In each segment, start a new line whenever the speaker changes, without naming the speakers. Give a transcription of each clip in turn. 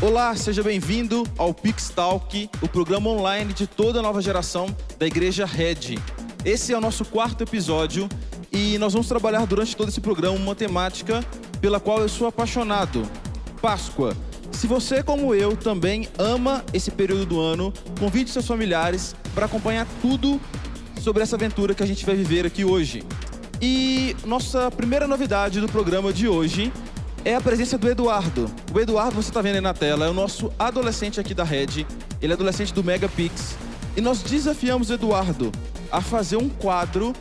Olá, seja bem-vindo ao Pix Talk, o programa online de toda a nova geração da Igreja Red. Esse é o nosso 4º episódio e nós vamos trabalhar durante todo esse programa uma temática pela qual eu sou apaixonado: Páscoa. Se você, como eu, também ama esse período do ano, convide seus familiares para acompanhar tudo sobre essa aventura que a gente vai viver aqui hoje. E nossa primeira novidade do programa de hoje é a presença do Eduardo. O Eduardo, você está vendo aí na tela, é o nosso adolescente aqui da Red. Ele é adolescente do Megapix. E nós desafiamos o Eduardo a fazer um quadro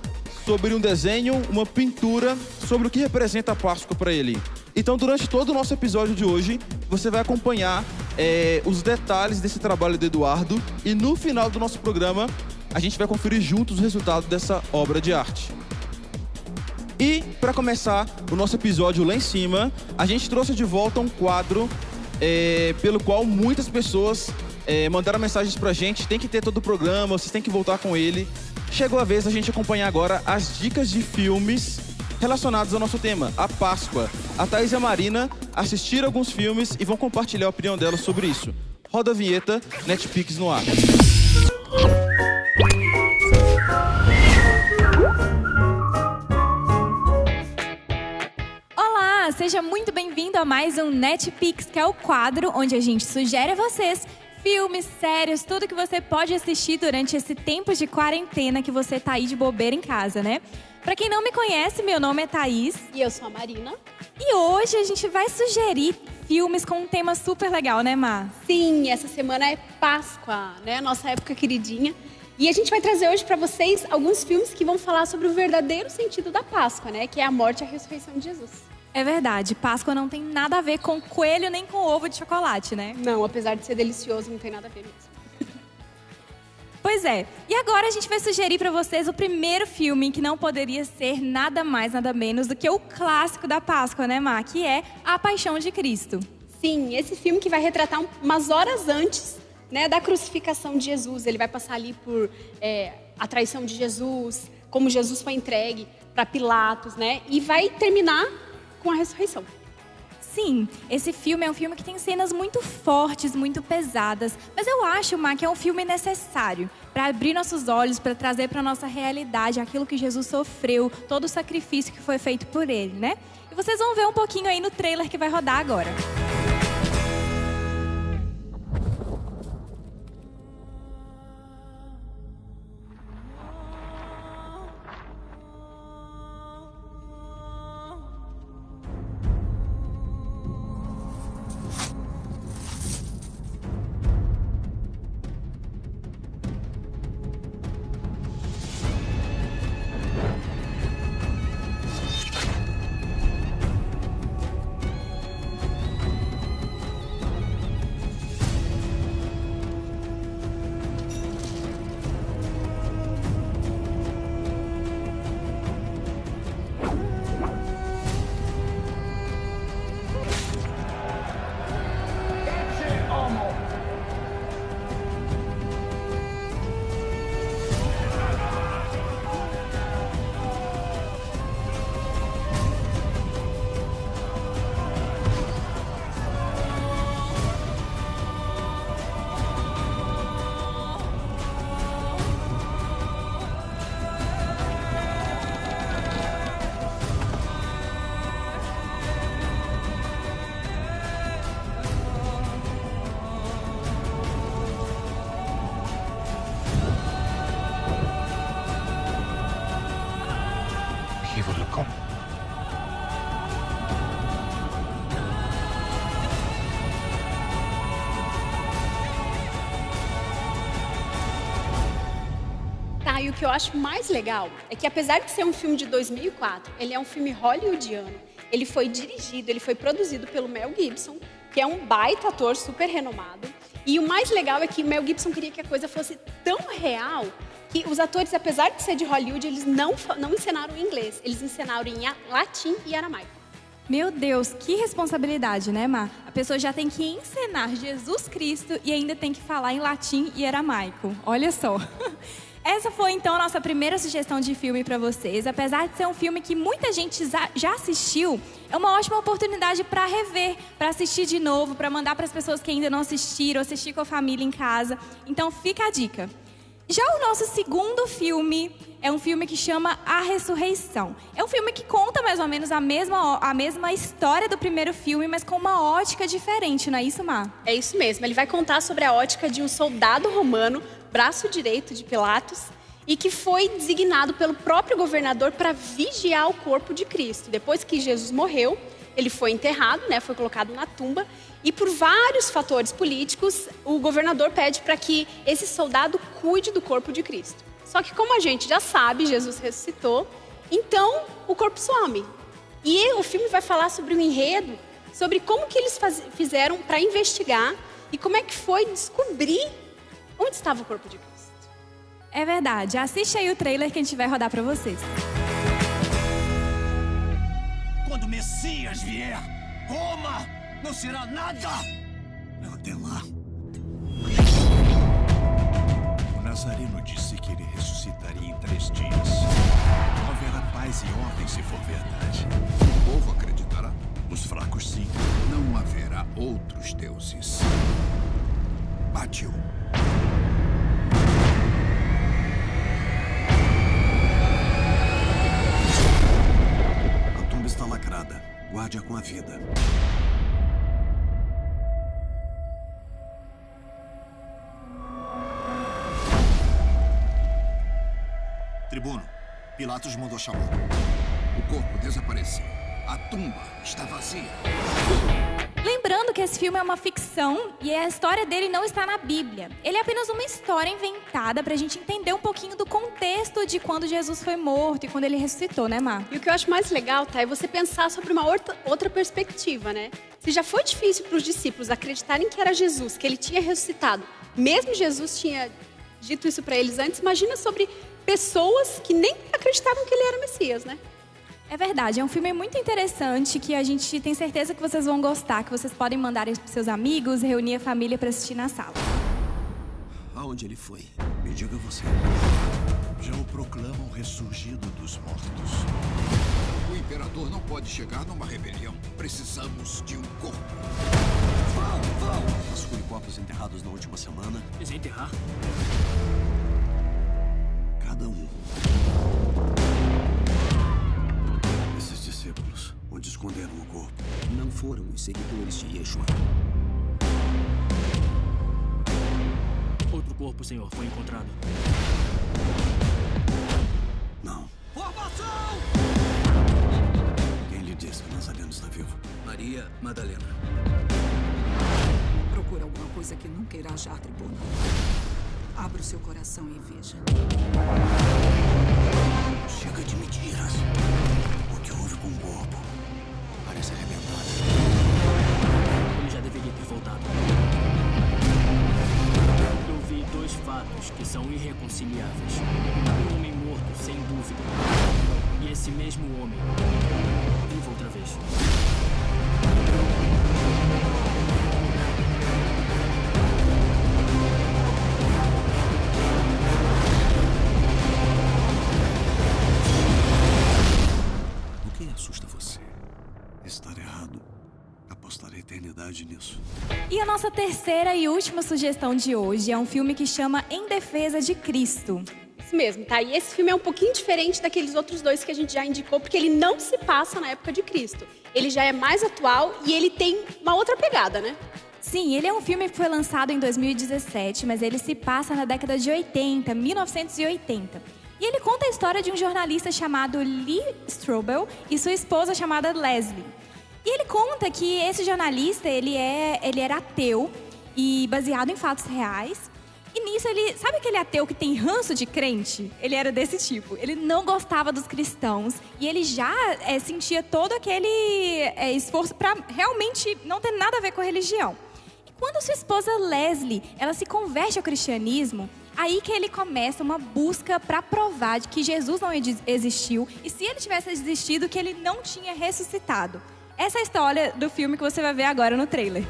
sobre um desenho, uma pintura, sobre o que representa a Páscoa para ele. Então, durante todo o nosso episódio de hoje, você vai acompanhar os detalhes desse trabalho do Eduardo. E no final do nosso programa, a gente vai conferir juntos o resultado dessa obra de arte. E, para começar o nosso episódio lá em cima, a gente trouxe de volta um quadro pelo qual muitas pessoas mandaram mensagens pra gente. Tem que ter todo o programa, vocês têm que voltar com ele. Chegou a vez da gente acompanhar agora as dicas de filmes relacionados ao nosso tema, a Páscoa. A Thaís e a Marina assistiram alguns filmes e vão compartilhar a opinião delas sobre isso. Roda a vinheta, NetPix no ar.
Seja muito bem-vindo a mais um NetPix, que é o quadro onde a gente sugere a vocês filmes, séries, tudo que você pode assistir durante esse tempo de quarentena que você tá aí de bobeira em casa, né? Pra quem não me conhece, meu nome é Thaís.
E eu sou a Marina.
E hoje a gente vai sugerir filmes com um tema super legal, né, Mar?
Sim, essa semana é Páscoa, né? Nossa época queridinha. E a gente vai trazer hoje pra vocês alguns filmes que vão falar sobre o verdadeiro sentido da Páscoa, né? Que é a morte e a ressurreição de Jesus.
É verdade, Páscoa não tem nada a ver com coelho nem com ovo de chocolate, né?
Não, apesar de ser delicioso, não tem nada a ver mesmo.
Pois é, e agora a gente vai sugerir pra vocês o primeiro filme que não poderia ser nada mais, nada menos do que o clássico da Páscoa, né, Má? Que é A Paixão de Cristo.
Sim, esse filme que vai retratar umas horas antes, né, da crucificação de Jesus. Ele vai passar ali por a traição de Jesus, como Jesus foi entregue para Pilatos, né? E vai terminar com a ressurreição.
Sim, esse filme é um filme que tem cenas muito fortes, muito pesadas, mas eu acho, Má, que é um filme necessário para abrir nossos olhos, para trazer para nossa realidade aquilo que Jesus sofreu, todo o sacrifício que foi feito por ele, né? E vocês vão ver um pouquinho aí no trailer que vai rodar agora.
E o que eu acho mais legal é que, apesar de ser um filme de 2004, ele é um filme hollywoodiano. Ele foi dirigido, ele foi produzido pelo Mel Gibson, que é um baita ator super renomado. E o mais legal é que Mel Gibson queria que a coisa fosse tão real que os atores, apesar de ser de Hollywood, eles não encenaram em inglês. Eles encenaram em latim e aramaico.
Meu Deus, que responsabilidade, né, Mar? A pessoa já tem que encenar Jesus Cristo e ainda tem que falar em latim e aramaico. Olha só. Essa foi, então, a nossa primeira sugestão de filme para vocês. Apesar de ser um filme que muita gente já assistiu, é uma ótima oportunidade para rever, para assistir de novo, para mandar para as pessoas que ainda não assistiram, assistir com a família em casa. Então, fica a dica. Já o nosso segundo filme é um filme que chama A Ressurreição. É um filme que conta mais ou menos a mesma história do primeiro filme, mas com uma ótica diferente, não é isso, Mar?
É isso mesmo. Ele vai contar sobre a ótica de um soldado romano, braço direito de Pilatos, e que foi designado pelo próprio governador para vigiar o corpo de Cristo. Depois que Jesus morreu, ele foi enterrado, né, foi colocado na tumba, e por vários fatores políticos, o governador pede para que esse soldado cuide do corpo de Cristo. Só que como a gente já sabe, Jesus ressuscitou, então o corpo some. E o filme vai falar sobre o enredo, sobre como que eles fizeram para investigar e como é que foi descobrir onde estava o corpo de Cristo.
É verdade. Assiste aí o trailer que a gente vai rodar para vocês.
Quando o Messias vier, Roma não será nada. Até lá. O Nazareno disse que ele ressuscitaria em 3 dias. Não haverá paz e ordem se for verdade. O povo acreditará. Os fracos, sim. Não haverá outros deuses. Bate-o. A tumba está lacrada. Guarde-a com a vida. Tribuno, Pilatos mandou chamar. O corpo desapareceu. A tumba está vazia.
Lembrando que esse filme é uma ficção e a história dele não está na Bíblia. Ele é apenas uma história inventada para a gente entender um pouquinho do contexto de quando Jesus foi morto e quando ele ressuscitou, né, Mar?
E o que eu acho mais legal, tá, é você pensar sobre uma outra perspectiva, né? Se já foi difícil para os discípulos acreditarem que era Jesus, que ele tinha ressuscitado, mesmo Jesus tinha dito isso para eles antes, imagina sobre pessoas que nem acreditavam que ele era Messias, né?
É verdade, é um filme muito interessante que a gente tem certeza que vocês vão gostar, que vocês podem mandar para seus amigos, reunir a família para assistir na sala.
Aonde ele foi? Me diga você. Já o proclamam ressurgido dos mortos. O imperador não pode chegar numa rebelião. Precisamos de um corpo. Vão! Vasculhe corpos enterrados na última semana.
Desenterrar?
Cada um. Esses discípulos, onde esconderam o corpo?
Não foram os seguidores de Yeshua. Outro corpo, senhor, foi encontrado.
Não. Formação! Quem lhe disse que o Nazareno está vivo?
Maria Madalena.
Procura alguma coisa que nunca irá achar, tribuno. Abra o seu coração e veja.
Chega de mentiras. O que houve com o corpo? Parece arrebentado.
Ele já deveria ter voltado. Eu vi 2 fatos que são irreconciliáveis. Um homem morto, sem dúvida. E esse mesmo homem vivo outra vez.
O que assusta você? Estar errado. Apostar a eternidade nisso.
E a nossa terceira e última sugestão de hoje é um filme que chama Em Defesa de Cristo.
Isso mesmo, tá? E esse filme é um pouquinho diferente daqueles outros 2 que a gente já indicou, porque ele não se passa na época de Cristo. Ele já é mais atual e ele tem uma outra pegada, né?
Sim, ele é um filme que foi lançado em 2017, mas ele se passa na década de 80, 1980. E ele conta a história de um jornalista chamado Lee Strobel e sua esposa chamada Leslie. E ele conta que esse jornalista, ele era ateu e baseado em fatos reais. E nisso sabe aquele ateu que tem ranço de crente? Ele era desse tipo. Ele não gostava dos cristãos e ele já sentia todo aquele esforço para realmente não ter nada a ver com a religião. E quando sua esposa Leslie, ela se converte ao cristianismo, aí que ele começa uma busca para provar de que Jesus não existiu e se ele tivesse existido, que ele não tinha ressuscitado. Essa é a história do filme que você vai ver agora no trailer.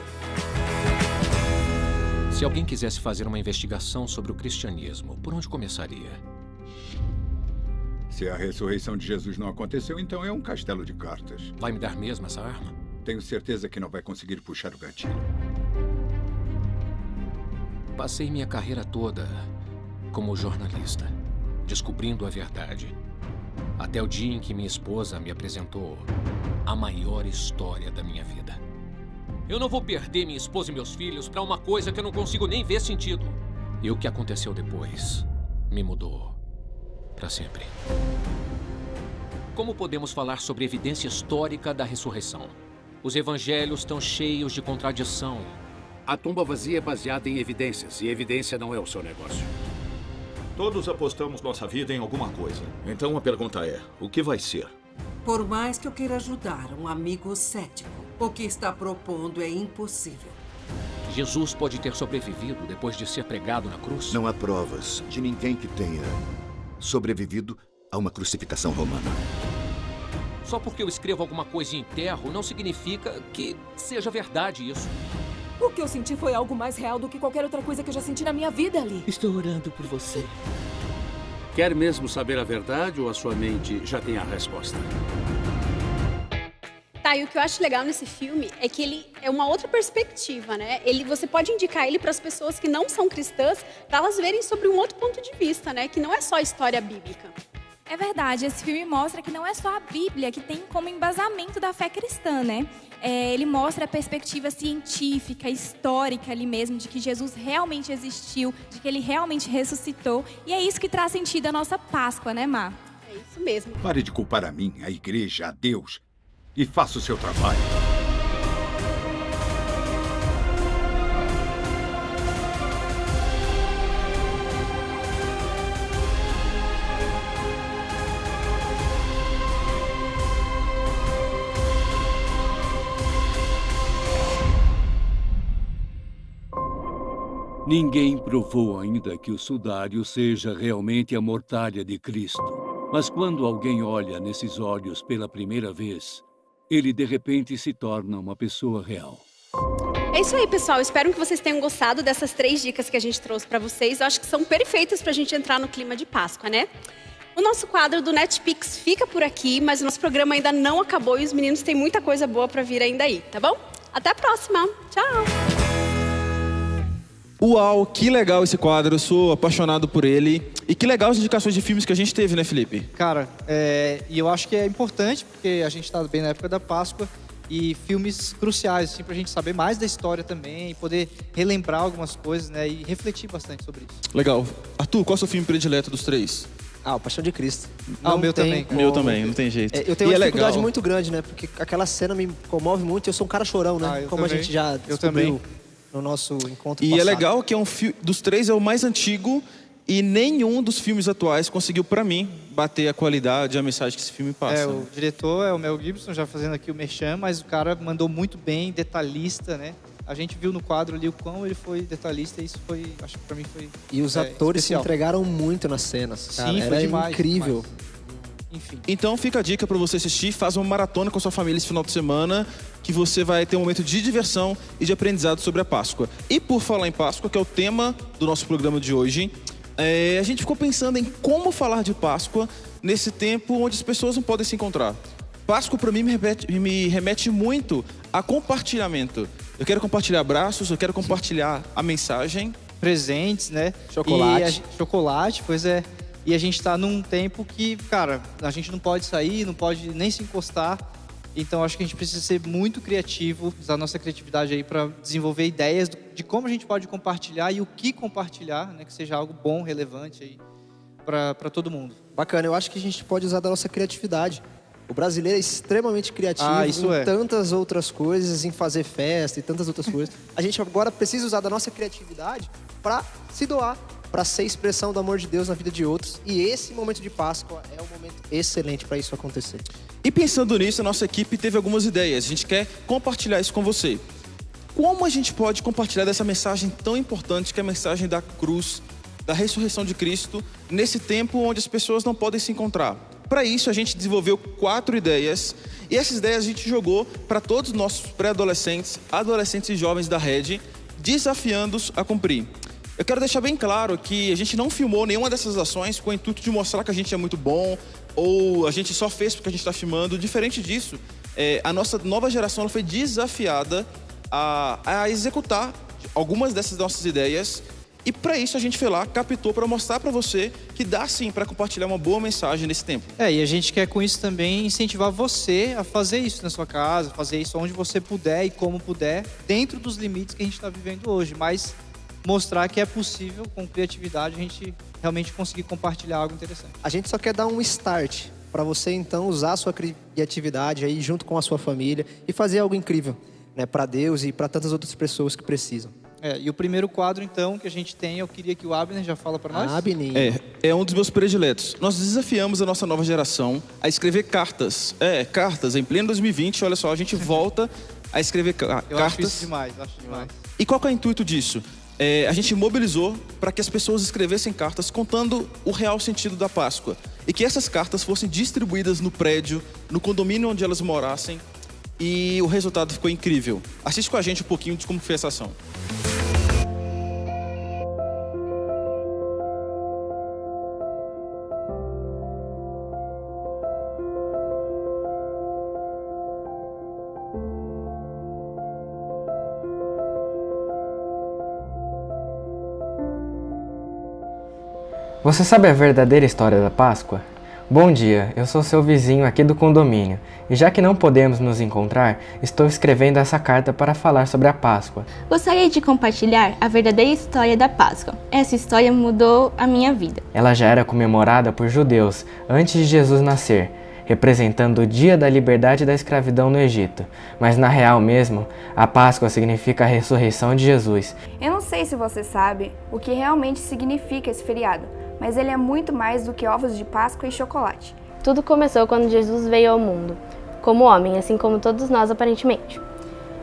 Se alguém quisesse fazer uma investigação sobre o cristianismo, por onde começaria?
Se a ressurreição de Jesus não aconteceu, então é um castelo de cartas.
Vai me dar mesmo essa arma?
Tenho certeza que não vai conseguir puxar o gatilho.
Passei minha carreira toda como jornalista, descobrindo a verdade. Até o dia em que minha esposa me apresentou a maior história da minha vida. Eu não vou perder minha esposa e meus filhos para uma coisa que eu não consigo nem ver sentido. E o que aconteceu depois me mudou para sempre. Como podemos falar sobre evidência histórica da ressurreição? Os evangelhos estão cheios de contradição.
A tumba vazia é baseada em evidências, e evidência não é o seu negócio.
Todos apostamos nossa vida em alguma coisa. Então a pergunta é, o que vai ser?
Por mais que eu queira ajudar um amigo cético, o que está propondo é impossível.
Jesus pode ter sobrevivido depois de ser pregado na cruz?
Não há provas de ninguém que tenha sobrevivido a uma crucificação romana.
Só porque eu escrevo alguma coisa em enterro não significa que seja verdade isso.
O que eu senti foi algo mais real do que qualquer outra coisa que eu já senti na minha vida ali.
Estou orando por você.
Quer mesmo saber a verdade ou a sua mente já tem a resposta?
Tá, e o que eu acho legal nesse filme é que ele é uma outra perspectiva, né? Você pode indicar ele para as pessoas que não são cristãs, para elas verem sobre um outro ponto de vista, né? Que não é só história bíblica.
É verdade, esse filme mostra que não é só a Bíblia que tem como embasamento da fé cristã, né? Ele mostra a perspectiva científica, histórica ali mesmo, de que Jesus realmente existiu, de que ele realmente ressuscitou. E é isso que traz sentido à nossa Páscoa, né, Mar?
É isso mesmo.
Pare de culpar a mim, a igreja, a Deus, e faça o seu trabalho.
Ninguém provou ainda que o sudário seja realmente a mortalha de Cristo. Mas quando alguém olha nesses olhos pela primeira vez, ele de repente se torna uma pessoa real.
É isso aí, pessoal. Espero que vocês tenham gostado dessas 3 dicas que a gente trouxe para vocês. Eu acho que são perfeitas para a gente entrar no clima de Páscoa, né? O nosso quadro do NetPix fica por aqui, mas o nosso programa ainda não acabou e os meninos têm muita coisa boa para vir ainda aí, tá bom? Até a próxima. Tchau!
Uau, que legal esse quadro, eu sou apaixonado por ele. E que legal as indicações de filmes que a gente teve, né, Felipe?
Cara, e eu acho que é importante, porque a gente está bem na época da Páscoa, e filmes cruciais, assim, pra gente saber mais da história também, poder relembrar algumas coisas, né, e refletir bastante sobre isso.
Legal. Arthur, qual é o seu filme predileto dos 3?
O Paixão de Cristo.
O meu também.
O meu também, não tem jeito.
Eu tenho uma dificuldade
legal.
muito grande, né, porque aquela cena me comove muito, eu sou um cara chorão, né, como
também.
a gente já descobriu no nosso encontro
E
passado.
é legal que dos 3 é o mais antigo e nenhum dos filmes atuais conseguiu, pra mim, bater a qualidade e a mensagem que esse filme passa.
O diretor é o Mel Gibson, já fazendo aqui o merchan, mas o cara mandou muito bem, detalhista, né? A gente viu no quadro ali o quão ele foi detalhista e isso foi, acho que pra mim foi
E os atores
especial.
se entregaram muito nas cenas, cara.
Sim, foi
Era
demais,
incrível.
demais. Enfim.
Então fica a dica pra você assistir, faz uma maratona com a sua família esse final de semana, que você vai ter um momento de diversão e de aprendizado sobre a Páscoa. E por falar em Páscoa, que é o tema do nosso programa de hoje, a gente ficou pensando em como falar de Páscoa nesse tempo onde as pessoas não podem se encontrar. Páscoa pra mim me remete muito a compartilhamento. Eu quero compartilhar abraços, eu quero compartilhar a mensagem.
Presentes, né?
Chocolate.
Chocolate, pois é. E a gente tá num tempo que, cara, a gente não pode sair, não pode nem se encostar. Então acho que a gente precisa ser muito criativo, usar a nossa criatividade aí para desenvolver ideias de como a gente pode compartilhar e o que compartilhar, né? Que seja algo bom, relevante aí para todo mundo.
Bacana, eu acho que a gente pode usar da nossa criatividade. O brasileiro é extremamente criativo em tantas outras coisas, em fazer festa e tantas outras coisas. A gente agora precisa usar da nossa criatividade para se doar, para ser expressão do amor de Deus na vida de outros. E esse momento de Páscoa é um momento excelente para isso acontecer.
E pensando nisso, a nossa equipe teve algumas ideias. A gente quer compartilhar isso com você. Como a gente pode compartilhar dessa mensagem tão importante que é a mensagem da cruz, da ressurreição de Cristo, nesse tempo onde as pessoas não podem se encontrar? Para isso, a gente desenvolveu 4 ideias E essas ideias a gente jogou para todos os nossos pré-adolescentes, adolescentes e jovens da Rede, desafiando-os a cumprir. Eu quero deixar bem claro que a gente não filmou nenhuma dessas ações com o intuito de mostrar que a gente é muito bom ou a gente só fez porque a gente está filmando. Diferente disso, a nossa nova geração ela foi desafiada a executar algumas dessas nossas ideias. E para isso a gente foi lá, captou para mostrar para você que dá sim para compartilhar uma boa mensagem nesse tempo.
E a gente quer com isso também incentivar você a fazer isso na sua casa, fazer isso onde você puder e como puder, dentro dos limites que a gente está vivendo hoje, mas mostrar que é possível, com criatividade, a gente realmente conseguir compartilhar algo interessante.
A gente só quer dar um start para você então usar a sua criatividade aí junto com a sua família e fazer algo incrível, né, para Deus e para tantas outras pessoas que precisam.
E o primeiro quadro, então, que a gente tem, eu queria que o Abner já fala para nós.
Abner.
É um dos meus prediletos. Nós desafiamos a nossa nova geração a escrever cartas. Cartas. Em pleno 2020, olha só, a gente volta a escrever cartas.
Eu acho isso demais,
E qual que é o intuito disso? A gente mobilizou para que as pessoas escrevessem cartas contando o real sentido da Páscoa. E que essas cartas fossem distribuídas no prédio, no condomínio onde elas morassem. E o resultado ficou incrível. Assiste com a gente um pouquinho de como foi essa ação.
Você sabe a verdadeira história da Páscoa? Bom dia, eu sou seu vizinho aqui do condomínio, e já que não podemos nos encontrar, estou escrevendo essa carta para falar sobre a Páscoa.
Gostaria de compartilhar a verdadeira história da Páscoa. Essa história mudou a minha vida.
Ela já era comemorada por judeus antes de Jesus nascer, representando o dia da liberdade da escravidão no Egito. Mas na real mesmo, a Páscoa significa a ressurreição de Jesus.
Eu não sei se você sabe o que realmente significa esse feriado, mas ele é muito mais do que ovos de Páscoa e chocolate.
Tudo começou quando Jesus veio ao mundo, como homem, assim como todos nós aparentemente.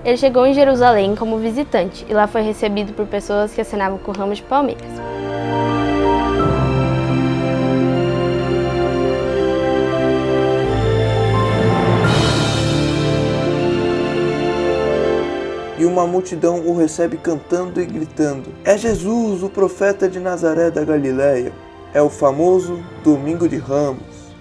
Ele chegou em Jerusalém como visitante e lá foi recebido por pessoas que assinavam com ramos de palmeiras.
E uma multidão o recebe cantando e gritando: "É Jesus, o profeta de Nazaré da Galileia." É o famoso Domingo de Ramos.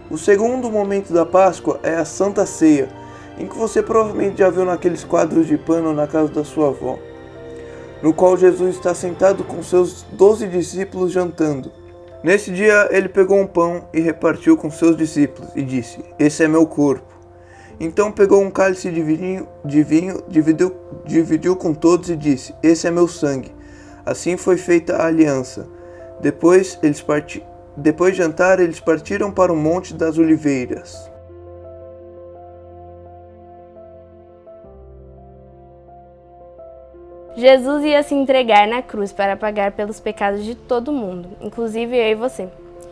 O segundo momento da Páscoa é a Santa Ceia, em que você provavelmente já viu naqueles quadros de pano na casa da sua avó, no qual Jesus está sentado com seus 12 discípulos jantando. Nesse dia ele pegou um pão e repartiu com seus discípulos e disse: "Esse é meu corpo." Então pegou um cálice de vinho, dividiu com todos e disse: "Esse é meu sangue." Assim foi feita a aliança. Depois de jantar, eles partiram para o Monte das Oliveiras.
Jesus ia se entregar na cruz para pagar pelos pecados de todo mundo, inclusive eu e você.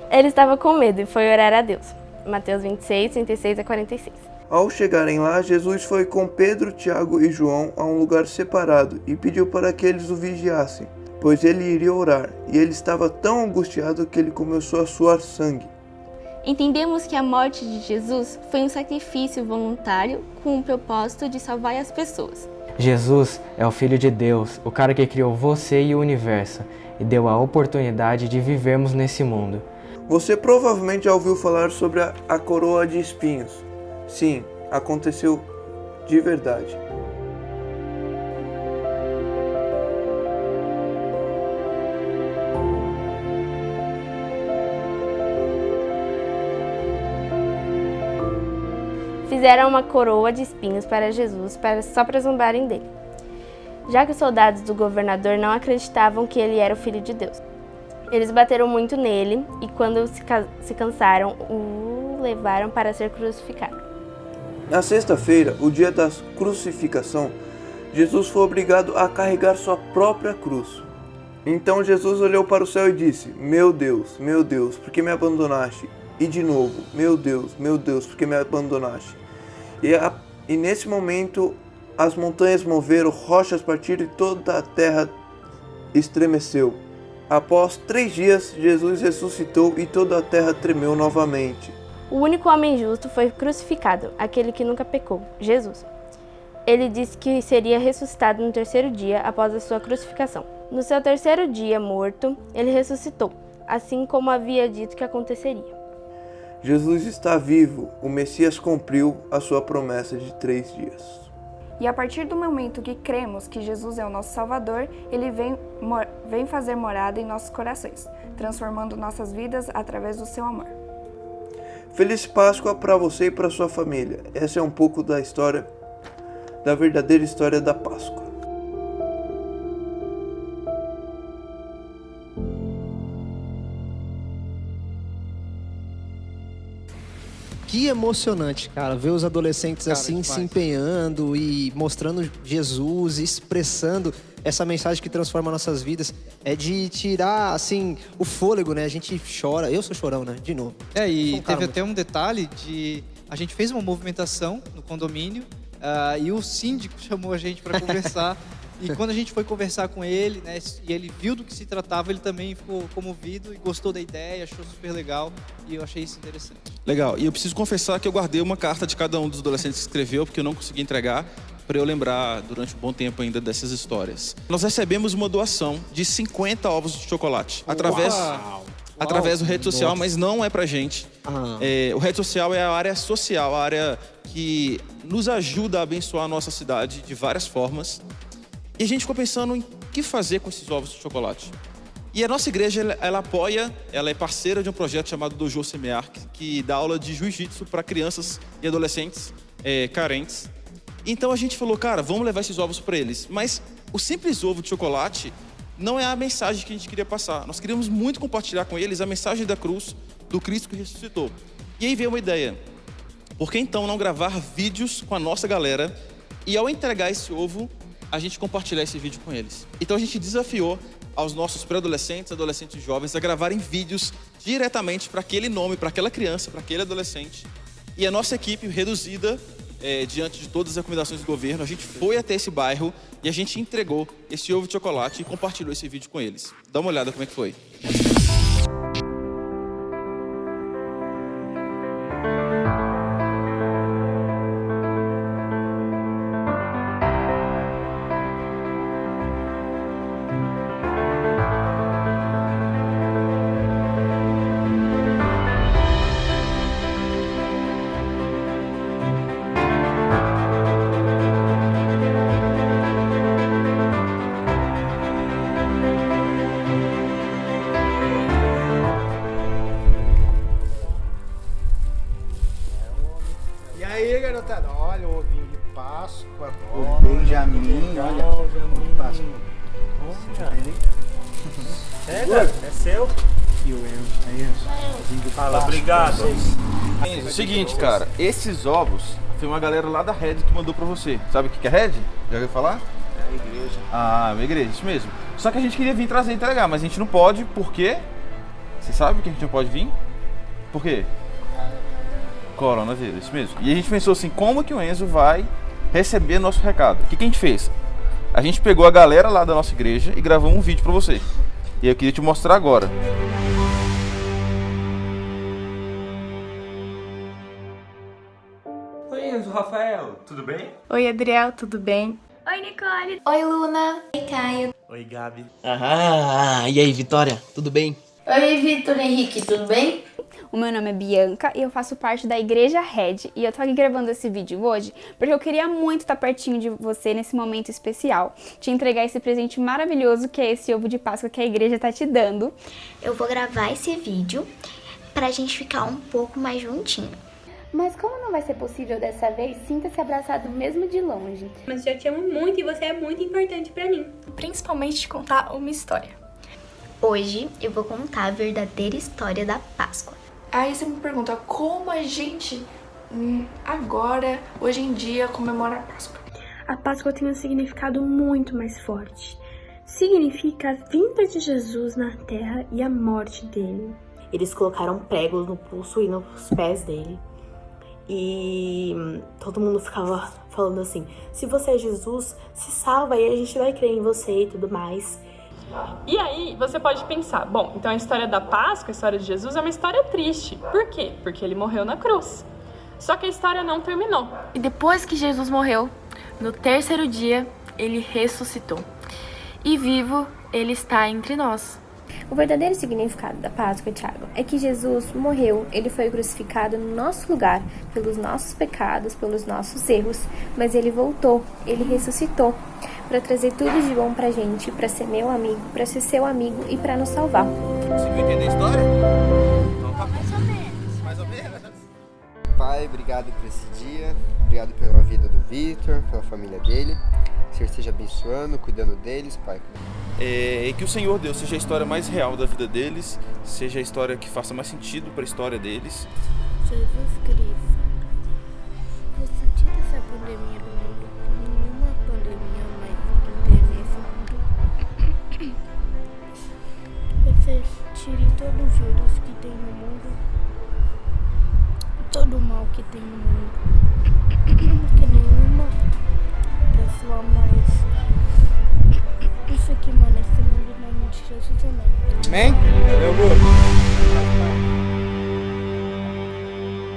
Ele estava com medo e foi orar a Deus. Mateus 26, 36 a 46.
Ao chegarem lá, Jesus foi com Pedro, Tiago e João a um lugar separado e pediu para que eles o vigiassem, pois ele iria orar, e ele estava tão angustiado que ele começou a suar sangue.
Entendemos que a morte de Jesus foi um sacrifício voluntário com o propósito de salvar as pessoas.
Jesus é o Filho de Deus, o cara que criou você e o universo, e deu a oportunidade de vivermos nesse mundo.
Você provavelmente já ouviu falar sobre a coroa de espinhos. Sim, aconteceu de verdade.
Fizeram uma coroa de espinhos para Jesus só para zombarem dele, já que os soldados do governador não acreditavam que ele era o Filho de Deus. Eles bateram muito nele e quando se cansaram, o levaram para ser crucificado.
Na sexta-feira, o dia da crucificação, Jesus foi obrigado a carregar sua própria cruz. Então Jesus olhou para o céu e disse: meu Deus, por que me abandonaste? E de novo, meu Deus, por que me abandonaste? E nesse momento, as montanhas moveram, rochas partiram e toda a terra estremeceu. Após 3 dias, Jesus ressuscitou e toda a terra tremeu novamente.
O único homem justo foi crucificado, aquele que nunca pecou, Jesus. Ele disse que seria ressuscitado no 3º dia após a sua crucificação. No seu 3º dia morto, ele ressuscitou, assim como havia dito que aconteceria.
Jesus está vivo, o Messias cumpriu a sua promessa de 3 dias.
E a partir do momento que cremos que Jesus é o nosso Salvador, Ele vem fazer morada em nossos corações, transformando nossas vidas através do seu amor.
Feliz Páscoa para você e para sua família. Essa é um pouco da história, da verdadeira história da Páscoa.
Que emocionante, cara, ver os adolescentes assim se empenhando e mostrando Jesus, expressando essa mensagem que transforma nossas vidas. É de tirar, assim, o fôlego, né? A gente chora, eu sou chorão, né? De novo.
E teve até um detalhe de... A gente fez uma movimentação no condomínio e o síndico chamou a gente para conversar. E quando a gente foi conversar com ele, né, e ele viu do que se tratava, ele também ficou comovido e gostou da ideia, achou super legal, e eu achei isso interessante.
Legal, e eu preciso confessar que eu guardei uma carta de cada um dos adolescentes que escreveu, porque eu não consegui entregar, para eu lembrar durante um bom tempo ainda dessas histórias. Nós recebemos uma doação de 50 ovos de chocolate, através do rede social, mas não é pra gente. O rede social é a área social, a área que nos ajuda a abençoar a nossa cidade de várias formas. E a gente ficou pensando em o que fazer com esses ovos de chocolate. E a nossa igreja, ela apoia, ela é parceira de um projeto chamado Dojo Semear, que dá aula de jiu-jitsu para crianças e adolescentes carentes. Então a gente falou, cara, vamos levar esses ovos para eles. Mas o simples ovo de chocolate não é a mensagem que a gente queria passar. Nós queríamos muito compartilhar com eles a mensagem da cruz, do Cristo que ressuscitou. E aí veio uma ideia. Por que então não gravar vídeos com a nossa galera e ao entregar esse ovo, a gente compartilhar esse vídeo com eles? Então a gente desafiou aos nossos pré-adolescentes, adolescentes jovens a gravarem vídeos diretamente para aquele nome, para aquela criança, para aquele adolescente. E a nossa equipe reduzida, diante de todas as recomendações do governo, a gente foi até esse bairro e a gente entregou esse ovo de chocolate e compartilhou esse vídeo com eles. Dá uma olhada como é que foi.
Olha o ovinho de Páscoa. O Benjamin, olha. O Páscoa. É seu? E o Enzo.
Fala, obrigado. Enzo, seguinte, cara, esses ovos foi uma galera lá da Red que mandou pra você. Sabe o que é Red? Já ouviu falar?
É a igreja.
Ah, a igreja, isso mesmo. Só que a gente queria vir trazer e entregar, mas a gente não pode, por quê? Você sabe que a gente não pode vir? Por quê? Coronavírus, isso mesmo. E a gente pensou assim, como que o Enzo vai receber nosso recado? O que a gente fez? A gente pegou a galera lá da nossa igreja e gravou um vídeo pra você. E eu queria te mostrar agora.
Oi Enzo, Rafael, tudo bem?
Oi Adriel, tudo bem?
Oi Nicole. Oi Luna. Oi Caio.
Oi Gabi.
E aí Vitória, tudo bem?
Oi Vitor Henrique, tudo bem?
O meu nome é Bianca e eu faço parte da Igreja Red. E eu tô aqui gravando esse vídeo hoje porque eu queria muito estar pertinho de você nesse momento especial. Te entregar esse presente maravilhoso que é esse ovo de Páscoa que a igreja tá te dando.
Eu vou gravar esse vídeo pra gente ficar um pouco mais juntinho.
Mas como não vai ser possível dessa vez, sinta-se abraçado mesmo de longe.
Mas já te amo muito e você é muito importante pra mim.
Principalmente te contar uma história.
Hoje eu vou contar a verdadeira história da Páscoa.
Aí você me pergunta como a gente agora, hoje em dia, comemora a Páscoa.
A Páscoa tem um significado muito mais forte. Significa a vinda de Jesus na Terra e a morte dele.
Eles colocaram pregos no pulso e nos pés dele. E todo mundo ficava falando assim, se você é Jesus, se salva e a gente vai crer em você e tudo mais.
E aí você pode pensar, bom, então a história da Páscoa, a história de Jesus é uma história triste. Por quê? Porque ele morreu na cruz. Só que a história não terminou.
E depois que Jesus morreu, no terceiro dia, ele ressuscitou. E vivo, ele está entre nós.
O verdadeiro significado da Páscoa, Thiago, é que Jesus morreu, ele foi crucificado no nosso lugar, pelos nossos pecados, pelos nossos erros, mas ele voltou, ele ressuscitou, para trazer tudo de bom pra gente, pra ser meu amigo, pra ser seu amigo e pra nos salvar.
Conseguiu entender a história? Então tá
mais ou menos.
Mais ou menos.
Pai, obrigado por esse dia, obrigado pela vida do Victor, pela família dele. Que o Senhor esteja abençoando, cuidando deles, Pai.
E que o Senhor Deus seja a história mais real da vida deles, seja a história que faça mais sentido para a história deles.
Jesus Cristo, você tira essa pandemia do mundo, nenhuma pandemia mais tem nesse mundo. Você tire todo o vírus que tem no mundo, todo o mal que tem no mundo, que nenhuma pessoa mais isso aqui, mano, esse mundo em nome de Jesus, amém.
Amém?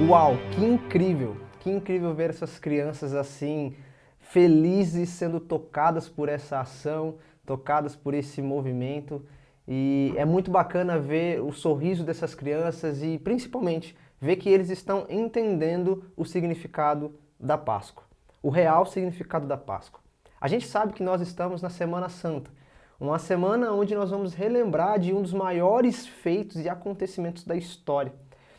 Uau, que incrível ver essas crianças assim, felizes, sendo tocadas por essa ação, tocadas por esse movimento. E é muito bacana ver o sorriso dessas crianças e principalmente ver que eles estão entendendo o significado da Páscoa, o real significado da Páscoa. A gente sabe que nós estamos na Semana Santa, uma semana onde nós vamos relembrar de um dos maiores feitos e acontecimentos da história.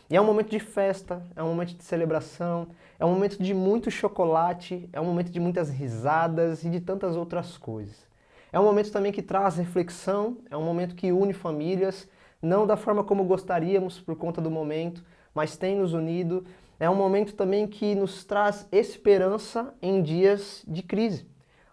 E é um momento de festa, é um momento de celebração, é um momento de muito chocolate, é um momento de muitas risadas e de tantas outras coisas. É um momento também que traz reflexão, é um momento que une famílias, não da forma como gostaríamos por conta do momento, mas tem nos unido. É um momento também que nos traz esperança em dias de crise.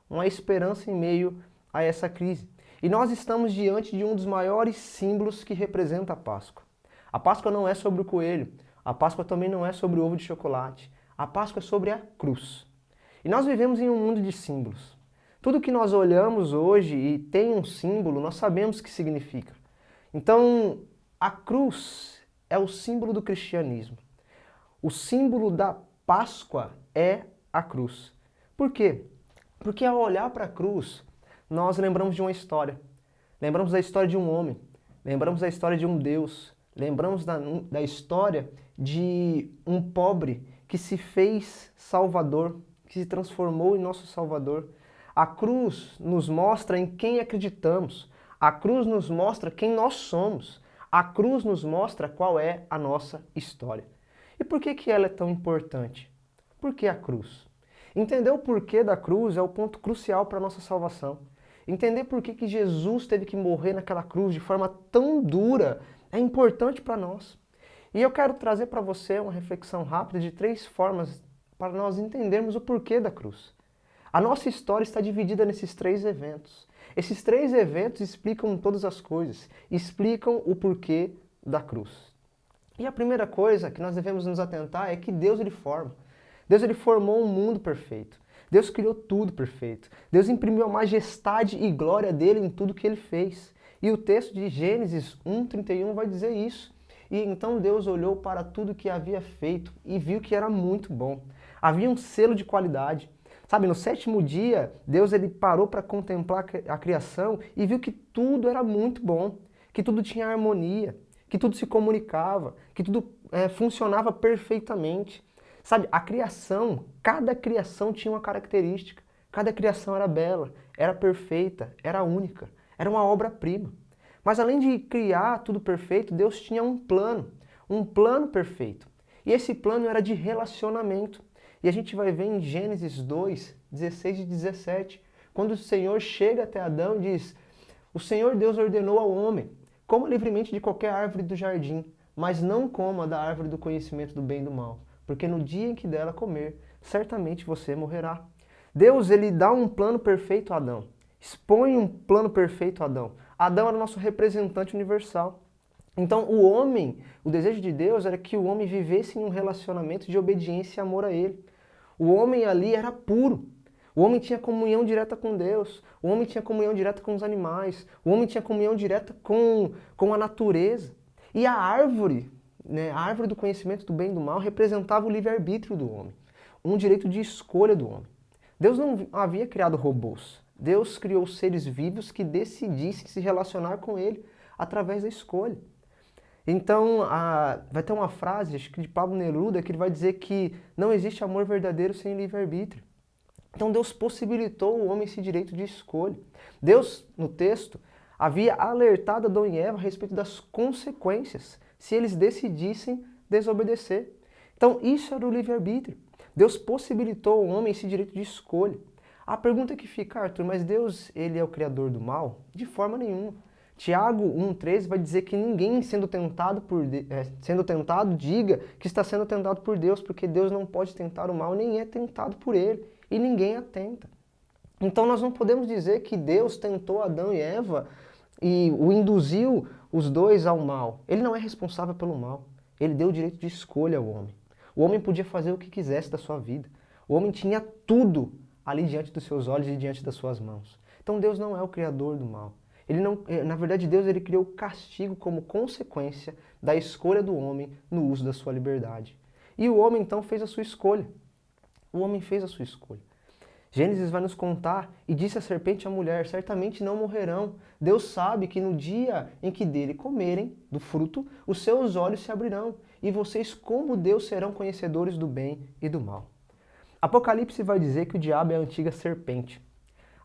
Uma esperança em meio a essa crise. E nós estamos diante de um dos maiores símbolos que representa a Páscoa. A Páscoa não é sobre o coelho, a Páscoa também não é sobre o ovo de chocolate, a Páscoa é sobre a cruz. E nós vivemos em um mundo de símbolos. Tudo que nós olhamos hoje e tem um símbolo, nós sabemos o que significa. Então, a cruz é o símbolo do cristianismo. O símbolo da Páscoa é a cruz. Por quê? Porque ao olhar para a cruz, nós lembramos de uma história. Lembramos da história de um homem. Lembramos da história de um Deus. Lembramos da história de um pobre que se fez Salvador, que se transformou em nosso Salvador. A cruz nos mostra em quem acreditamos. A cruz nos mostra quem nós somos. A cruz nos mostra qual é a nossa história. E por que ela é tão importante? Por que a cruz? Entender o porquê da cruz é o ponto crucial para a nossa salvação. Entender por que Jesus teve que morrer naquela cruz de forma tão dura é importante para nós. E eu quero trazer para você uma reflexão rápida de 3 formas para nós entendermos o porquê da cruz. A nossa história está dividida nesses 3 eventos. Esses 3 eventos explicam todas as coisas, explicam o porquê da cruz. E a primeira coisa que nós devemos nos atentar é que Deus ele forma. Deus ele formou um mundo perfeito. Deus criou tudo perfeito. Deus imprimiu a majestade e glória dele em tudo que ele fez. E o texto de Gênesis 1:31 vai dizer isso. E então Deus olhou para tudo que havia feito e viu que era muito bom. Havia um selo de qualidade. Sabe, no 7º dia, Deus ele parou para contemplar a criação e viu que tudo era muito bom, que tudo tinha harmonia, que tudo se comunicava, que tudo funcionava perfeitamente. Sabe, a criação, cada criação tinha uma característica. Cada criação era bela, era perfeita, era única, era uma obra-prima. Mas além de criar tudo perfeito, Deus tinha um plano perfeito. E esse plano era de relacionamento. E a gente vai ver em Gênesis 2, 16 e 17, quando o Senhor chega até Adão e diz: o Senhor Deus ordenou ao homem, coma livremente de qualquer árvore do jardim, mas não coma da árvore do conhecimento do bem e do mal, porque no dia em que dela comer, certamente você morrerá. Deus ele dá um plano perfeito a Adão, expõe um plano perfeito a Adão. Adão era o nosso representante universal. Então o desejo de Deus era que o homem vivesse em um relacionamento de obediência e amor a ele. O homem ali era puro. O homem tinha comunhão direta com Deus, o homem tinha comunhão direta com os animais, o homem tinha comunhão direta com a natureza. E a árvore, né, a árvore do conhecimento do bem e do mal, representava o livre-arbítrio do homem, um direito de escolha do homem. Deus não havia criado robôs. Deus criou seres vivos que decidissem se relacionar com Ele através da escolha. Então, vai ter uma frase, acho que de Pablo Neruda, que ele vai dizer que não existe amor verdadeiro sem livre-arbítrio. Então, Deus possibilitou o homem esse direito de escolha. Deus, no texto, havia alertado Adão e Eva a respeito das consequências se eles decidissem desobedecer. Então, isso era o livre-arbítrio. Deus possibilitou ao homem esse direito de escolha. A pergunta que fica, Arthur, mas Deus, ele é o criador do mal? De forma nenhuma. Tiago 1,13 vai dizer que ninguém sendo tentado diga que está sendo tentado por Deus, porque Deus não pode tentar o mal, nem é tentado por ele, e ninguém a tenta. Então nós não podemos dizer que Deus tentou Adão e Eva e o induziu os dois ao mal. Ele não é responsável pelo mal. Ele deu o direito de escolha ao homem. O homem podia fazer o que quisesse da sua vida. O homem tinha tudo ali diante dos seus olhos e diante das suas mãos. Então Deus não é o criador do mal. Na verdade, Deus ele criou o castigo como consequência da escolha do homem no uso da sua liberdade. E o homem então fez a sua escolha. O homem fez a sua escolha. Gênesis vai nos contar, e disse a serpente à mulher, certamente não morrerão. Deus sabe que no dia em que dele comerem do fruto, os seus olhos se abrirão, e vocês, como Deus, serão conhecedores do bem e do mal. Apocalipse vai dizer que o diabo é a antiga serpente.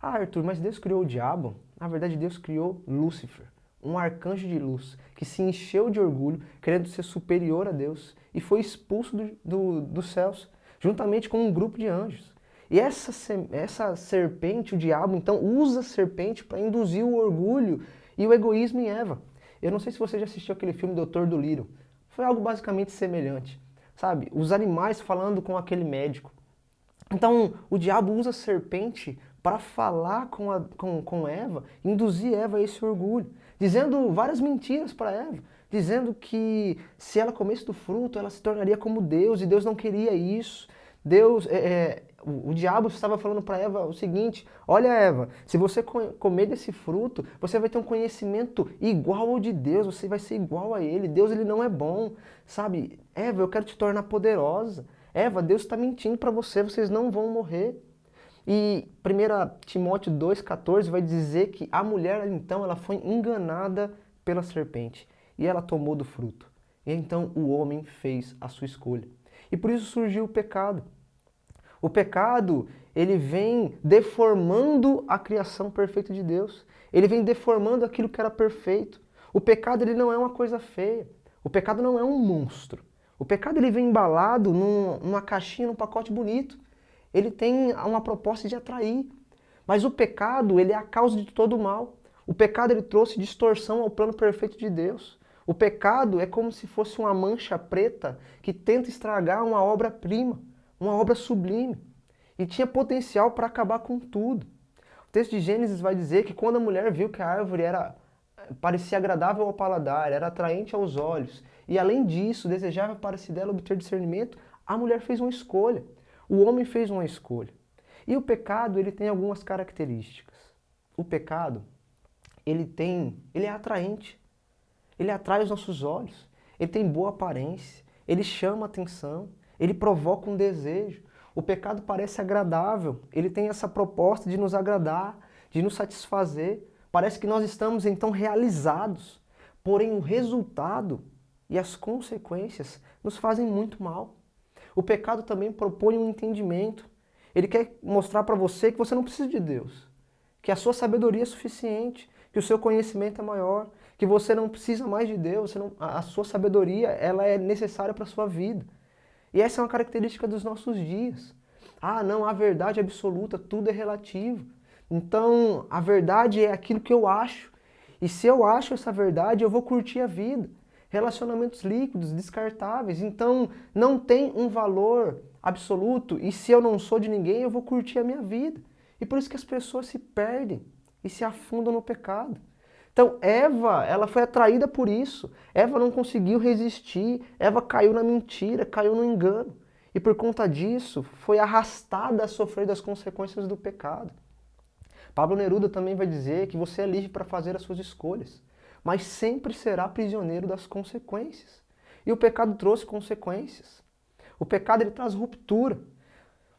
Ah, Arthur, mas Deus criou o diabo? Na verdade, Deus criou Lúcifer, um arcanjo de luz, que se encheu de orgulho, querendo ser superior a Deus, e foi expulso dos céus, juntamente com um grupo de anjos. E essa serpente, o diabo, então, usa a serpente para induzir o orgulho e o egoísmo em Eva. Eu não sei se você já assistiu aquele filme Dr. Dolittle. Foi algo basicamente semelhante, sabe? Os animais falando com aquele médico. Então, o diabo usa a serpente para falar com Eva, induzir Eva a esse orgulho, dizendo várias mentiras para Eva, dizendo que se ela comesse do fruto, ela se tornaria como Deus, e Deus não queria isso. O diabo estava falando para Eva o seguinte: olha, Eva, se você comer desse fruto, você vai ter um conhecimento igual ao de Deus, você vai ser igual a Ele. Deus, ele não é bom, sabe? Eva, eu quero te tornar poderosa. Eva, Deus está mentindo para você, vocês não vão morrer. E 1 Timóteo 2,14 vai dizer que a mulher, então, ela foi enganada pela serpente e ela tomou do fruto. E então o homem fez a sua escolha. E por isso surgiu o pecado. O pecado, ele vem deformando a criação perfeita de Deus. Ele vem deformando aquilo que era perfeito. O pecado, ele não é uma coisa feia. O pecado não é um monstro. O pecado, ele vem embalado numa caixinha, num pacote bonito. Ele tem uma proposta de atrair. Mas o pecado, ele é a causa de todo o mal. O pecado, ele trouxe distorção ao plano perfeito de Deus. O pecado é como se fosse uma mancha preta que tenta estragar uma obra-prima, uma obra sublime. E tinha potencial para acabar com tudo. O texto de Gênesis vai dizer que quando a mulher viu que a árvore parecia agradável ao paladar, era atraente aos olhos, e além disso, desejável para si dela obter discernimento, a mulher fez uma escolha. O homem fez uma escolha. E o pecado, ele tem algumas características. O pecado, ele é atraente. Ele atrai os nossos olhos. Ele tem boa aparência. Ele chama a atenção. Ele provoca um desejo. O pecado parece agradável. Ele tem essa proposta de nos agradar, de nos satisfazer. Parece que nós estamos, então, realizados. Porém, o resultado e as consequências nos fazem muito mal. O pecado também propõe um entendimento. Ele quer mostrar para você que você não precisa de Deus, que a sua sabedoria é suficiente, que o seu conhecimento é maior, que você não precisa mais de Deus, a sua sabedoria ela é necessária para a sua vida. E essa é uma característica dos nossos dias. Ah, não, a verdade absoluta, tudo é relativo. Então, a verdade é aquilo que eu acho. E se eu acho essa verdade, eu vou curtir a vida. Relacionamentos líquidos, descartáveis. Então, não tem um valor absoluto. E se eu não sou de ninguém, eu vou curtir a minha vida. E por isso que as pessoas se perdem e se afundam no pecado. Então, Eva, ela foi atraída por isso. Eva não conseguiu resistir. Eva caiu na mentira, caiu no engano. E por conta disso, foi arrastada a sofrer das consequências do pecado. Pablo Neruda também vai dizer que você é livre para fazer as suas escolhas, mas sempre será prisioneiro das consequências. E o pecado trouxe consequências. O pecado ele traz ruptura.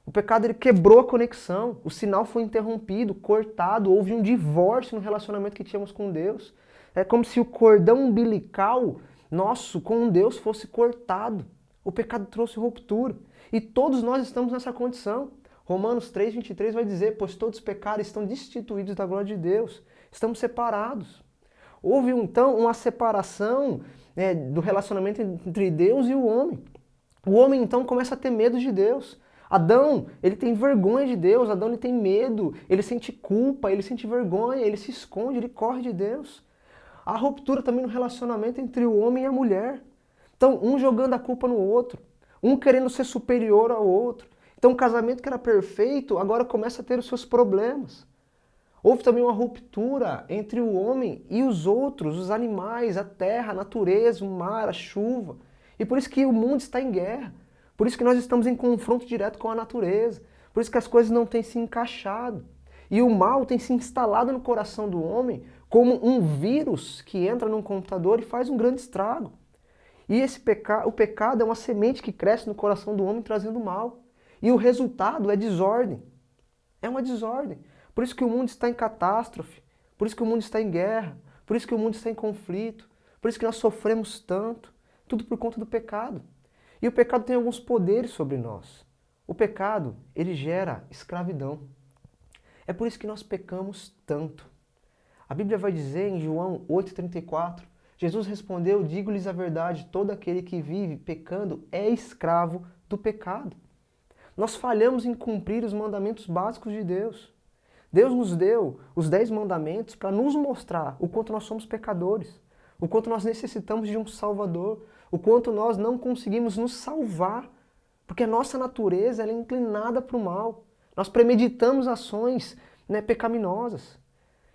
O pecado ele quebrou a conexão. O sinal foi interrompido, cortado. Houve um divórcio no relacionamento que tínhamos com Deus. É como se o cordão umbilical nosso com Deus fosse cortado. O pecado trouxe ruptura. E todos nós estamos nessa condição. Romanos 3:23 vai dizer, pois todos pecaram e estão destituídos da glória de Deus. Estamos separados. Houve então uma separação do relacionamento entre Deus e o homem. O homem então começa a ter medo de Deus. Adão, ele tem vergonha de Deus, Adão ele tem medo, ele sente culpa, ele sente vergonha, ele se esconde, ele corre de Deus. Há ruptura também no relacionamento entre o homem e a mulher. Então, um jogando a culpa no outro, um querendo ser superior ao outro. Então, o casamento que era perfeito, agora começa a ter os seus problemas. Houve também uma ruptura entre o homem e os outros, os animais, a terra, a natureza, o mar, a chuva. E por isso que o mundo está em guerra. Por isso que nós estamos em confronto direto com a natureza. Por isso que as coisas não têm se encaixado. E o mal tem se instalado no coração do homem como um vírus que entra num computador e faz um grande estrago. E o pecado é uma semente que cresce no coração do homem trazendo mal. E o resultado é desordem. É uma desordem. Por isso que o mundo está em catástrofe. Por isso que o mundo está em guerra. Por isso que o mundo está em conflito. Por isso que nós sofremos tanto. Tudo por conta do pecado. E o pecado tem alguns poderes sobre nós. O pecado, ele gera escravidão. É por isso que nós pecamos tanto. A Bíblia vai dizer em João 8,34, Jesus respondeu, digo-lhes a verdade, todo aquele que vive pecando é escravo do pecado. Nós falhamos em cumprir os mandamentos básicos de Deus. Deus nos deu os 10 mandamentos para nos mostrar o quanto nós somos pecadores, o quanto nós necessitamos de um Salvador, o quanto nós não conseguimos nos salvar, porque a nossa natureza ela é inclinada para o mal. Nós premeditamos ações pecaminosas.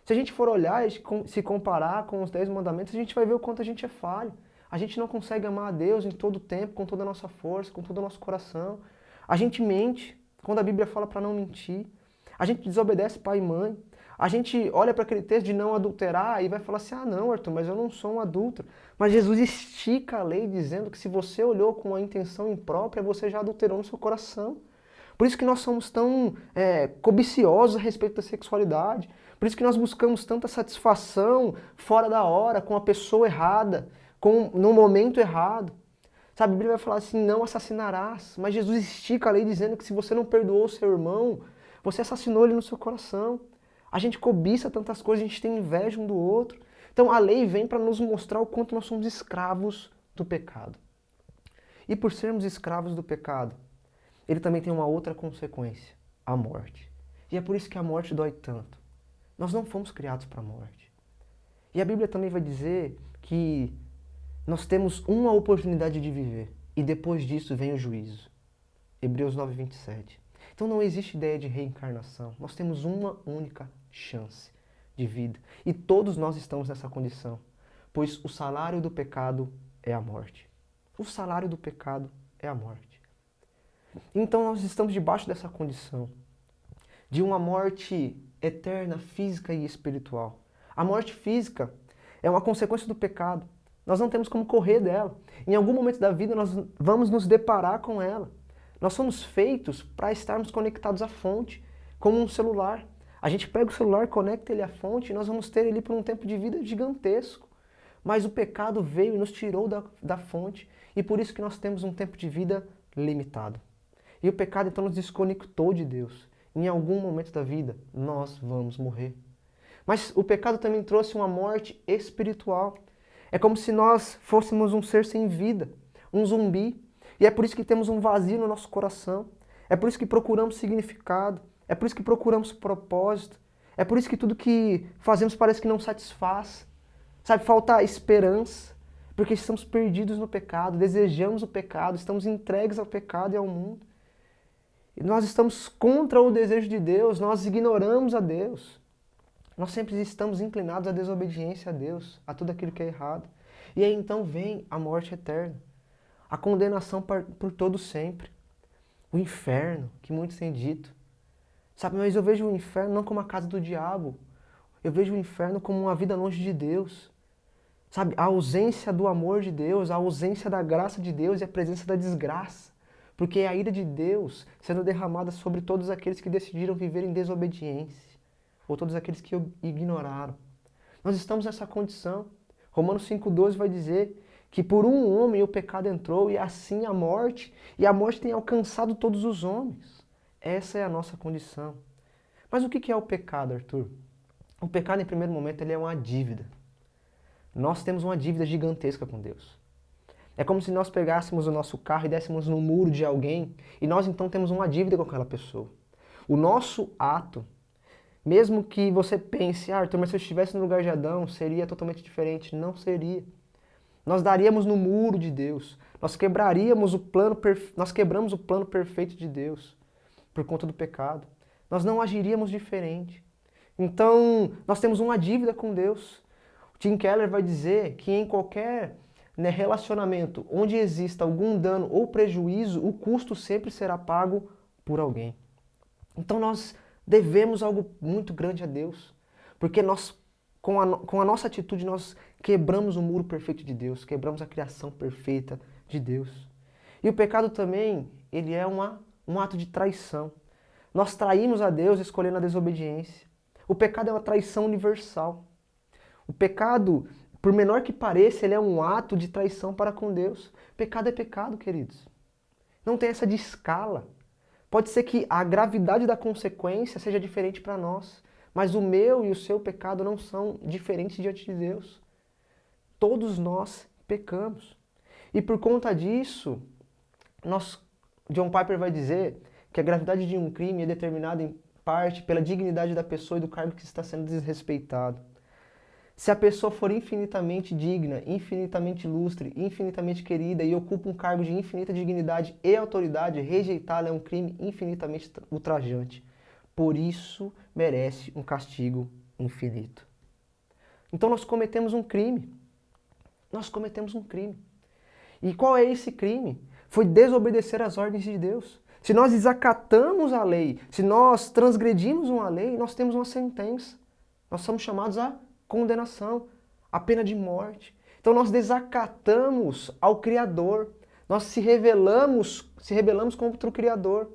Se a gente for olhar e se comparar com os 10 mandamentos, a gente vai ver o quanto a gente é falho. A gente não consegue amar a Deus em todo o tempo, com toda a nossa força, com todo o nosso coração. A gente mente, quando a Bíblia fala para não mentir. A gente desobedece pai e mãe. A gente olha para aquele texto de não adulterar e vai falar assim, ah não, Arthur, mas eu não sou um adúltero. Mas Jesus estica a lei dizendo que se você olhou com a intenção imprópria, você já adulterou no seu coração. Por isso que nós somos tão cobiciosos a respeito da sexualidade. Por isso que nós buscamos tanta satisfação fora da hora, com a pessoa errada, no momento errado. Sabe, a Bíblia vai falar assim, não assassinarás. Mas Jesus estica a lei dizendo que se você não perdoou o seu irmão, você assassinou ele no seu coração. A gente cobiça tantas coisas, a gente tem inveja um do outro. Então a lei vem para nos mostrar o quanto nós somos escravos do pecado. E por sermos escravos do pecado, ele também tem uma outra consequência, a morte. E é por isso que a morte dói tanto. Nós não fomos criados para a morte. E a Bíblia também vai dizer que nós temos uma oportunidade de viver e depois disso vem o juízo. Hebreus 9:27. Então não existe ideia de reencarnação. Nós temos uma única chance de vida. E todos nós estamos nessa condição. Pois o salário do pecado é a morte. O salário do pecado é a morte. Então nós estamos debaixo dessa condição. De uma morte eterna, física e espiritual. A morte física é uma consequência do pecado. Nós não temos como correr dela. Em algum momento da vida nós vamos nos deparar com ela. Nós somos feitos para estarmos conectados à fonte, como um celular. A gente pega o celular, conecta ele à fonte e nós vamos ter ele por um tempo de vida gigantesco. Mas o pecado veio e nos tirou da fonte e por isso que nós temos um tempo de vida limitado. E o pecado então nos desconectou de Deus. Em algum momento da vida, nós vamos morrer. Mas o pecado também trouxe uma morte espiritual. É como se nós fôssemos um ser sem vida, um zumbi. E é por isso que temos um vazio no nosso coração. É por isso que procuramos significado. É por isso que procuramos propósito. É por isso que tudo que fazemos parece que não satisfaz. Sabe, falta esperança. Porque estamos perdidos no pecado, desejamos o pecado, estamos entregues ao pecado e ao mundo. E nós estamos contra o desejo de Deus, nós ignoramos a Deus. Nós sempre estamos inclinados à desobediência a Deus, a tudo aquilo que é errado. E aí então vem a morte eterna, a condenação por todo sempre. O inferno, que muitos têm dito. Sabe, mas eu vejo o inferno não como a casa do diabo. Eu vejo o inferno como uma vida longe de Deus. Sabe, a ausência do amor de Deus, a ausência da graça de Deus e a presença da desgraça. Porque é a ira de Deus sendo derramada sobre todos aqueles que decidiram viver em desobediência. Ou todos aqueles que o ignoraram. Nós estamos nessa condição. Romanos 5,12 vai dizer que por um homem o pecado entrou e assim a morte, e a morte tem alcançado todos os homens. Essa é a nossa condição. Mas o que é o pecado, Arthur? O pecado, em primeiro momento, ele é uma dívida. Nós temos uma dívida gigantesca com Deus. É como se nós pegássemos o nosso carro e dessemos no muro de alguém, e nós então temos uma dívida com aquela pessoa. O nosso ato, mesmo que você pense, Arthur, mas se eu estivesse no lugar de Adão, seria totalmente diferente. Não seria. Nós daríamos no muro de Deus. Nós quebramos o plano perfeito de Deus por conta do pecado. Nós não agiríamos diferente. Então, nós temos uma dívida com Deus. O Tim Keller vai dizer que em qualquer relacionamento onde exista algum dano ou prejuízo, o custo sempre será pago por alguém. Então, nós devemos algo muito grande a Deus, porque nós, com a nossa atitude, nós quebramos o muro perfeito de Deus, quebramos a criação perfeita de Deus. E o pecado também, ele é um ato de traição. Nós traímos a Deus escolhendo a desobediência. O pecado é uma traição universal. O pecado, por menor que pareça, ele é um ato de traição para com Deus. Pecado é pecado, queridos. Não tem essa de escala. Pode ser que a gravidade da consequência seja diferente para nós, mas o meu e o seu pecado não são diferentes diante de Deus. Todos nós pecamos. E por conta disso, John Piper vai dizer que a gravidade de um crime é determinada em parte pela dignidade da pessoa e do cargo que está sendo desrespeitado. Se a pessoa for infinitamente digna, infinitamente ilustre, infinitamente querida e ocupa um cargo de infinita dignidade e autoridade, rejeitá-la é um crime infinitamente ultrajante. Por isso, merece um castigo infinito. Então nós cometemos um crime. Nós cometemos um crime. E qual é esse crime? Foi desobedecer às ordens de Deus. Se nós desacatamos a lei, se nós transgredimos uma lei, nós temos uma sentença. Nós somos chamados a condenação, a pena de morte. Então nós desacatamos ao Criador. Nós se rebelamos contra o Criador.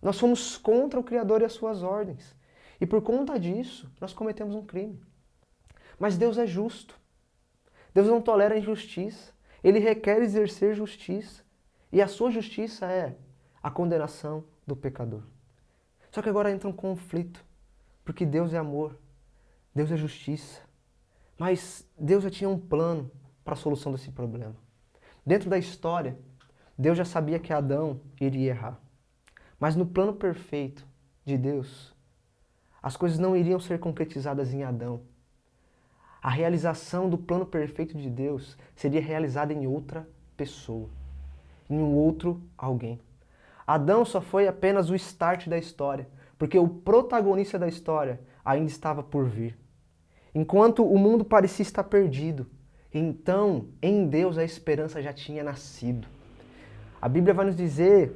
Nós somos contra o Criador e as suas ordens. E por conta disso, nós cometemos um crime. Mas Deus é justo. Deus não tolera a injustiça. Ele requer exercer justiça. E a sua justiça é a condenação do pecador. Só que agora entra um conflito. Porque Deus é amor. Deus é justiça. Mas Deus já tinha um plano para a solução desse problema. Dentro da história, Deus já sabia que Adão iria errar. Mas no plano perfeito de Deus, as coisas não iriam ser concretizadas em Adão. A realização do plano perfeito de Deus seria realizada em outra pessoa, em um outro alguém. Adão só foi apenas o start da história, porque o protagonista da história ainda estava por vir. Enquanto o mundo parecia estar perdido, então em Deus a esperança já tinha nascido. A Bíblia vai nos dizer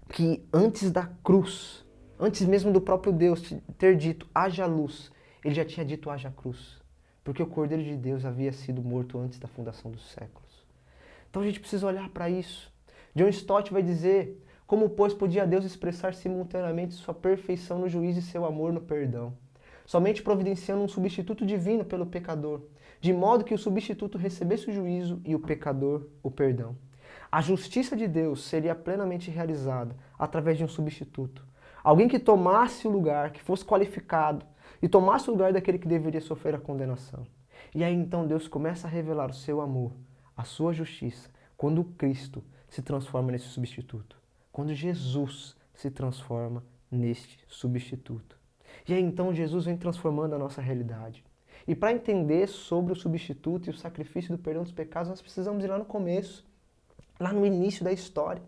que antes da cruz, antes mesmo do próprio Deus ter dito haja luz, ele já tinha dito haja cruz. Porque o Cordeiro de Deus havia sido morto antes da fundação dos séculos. Então a gente precisa olhar para isso. John Stott vai dizer, como pois podia Deus expressar simultaneamente sua perfeição no juízo e seu amor no perdão, somente providenciando um substituto divino pelo pecador, de modo que o substituto recebesse o juízo e o pecador o perdão. A justiça de Deus seria plenamente realizada através de um substituto. Alguém que tomasse o lugar, que fosse qualificado, e tomasse o lugar daquele que deveria sofrer a condenação. E aí então Deus começa a revelar o seu amor, a sua justiça, quando Cristo se transforma nesse substituto. Quando Jesus se transforma neste substituto. E aí então Jesus vem transformando a nossa realidade. E para entender sobre o substituto e o sacrifício do perdão dos pecados, nós precisamos ir lá no começo, lá no início da história.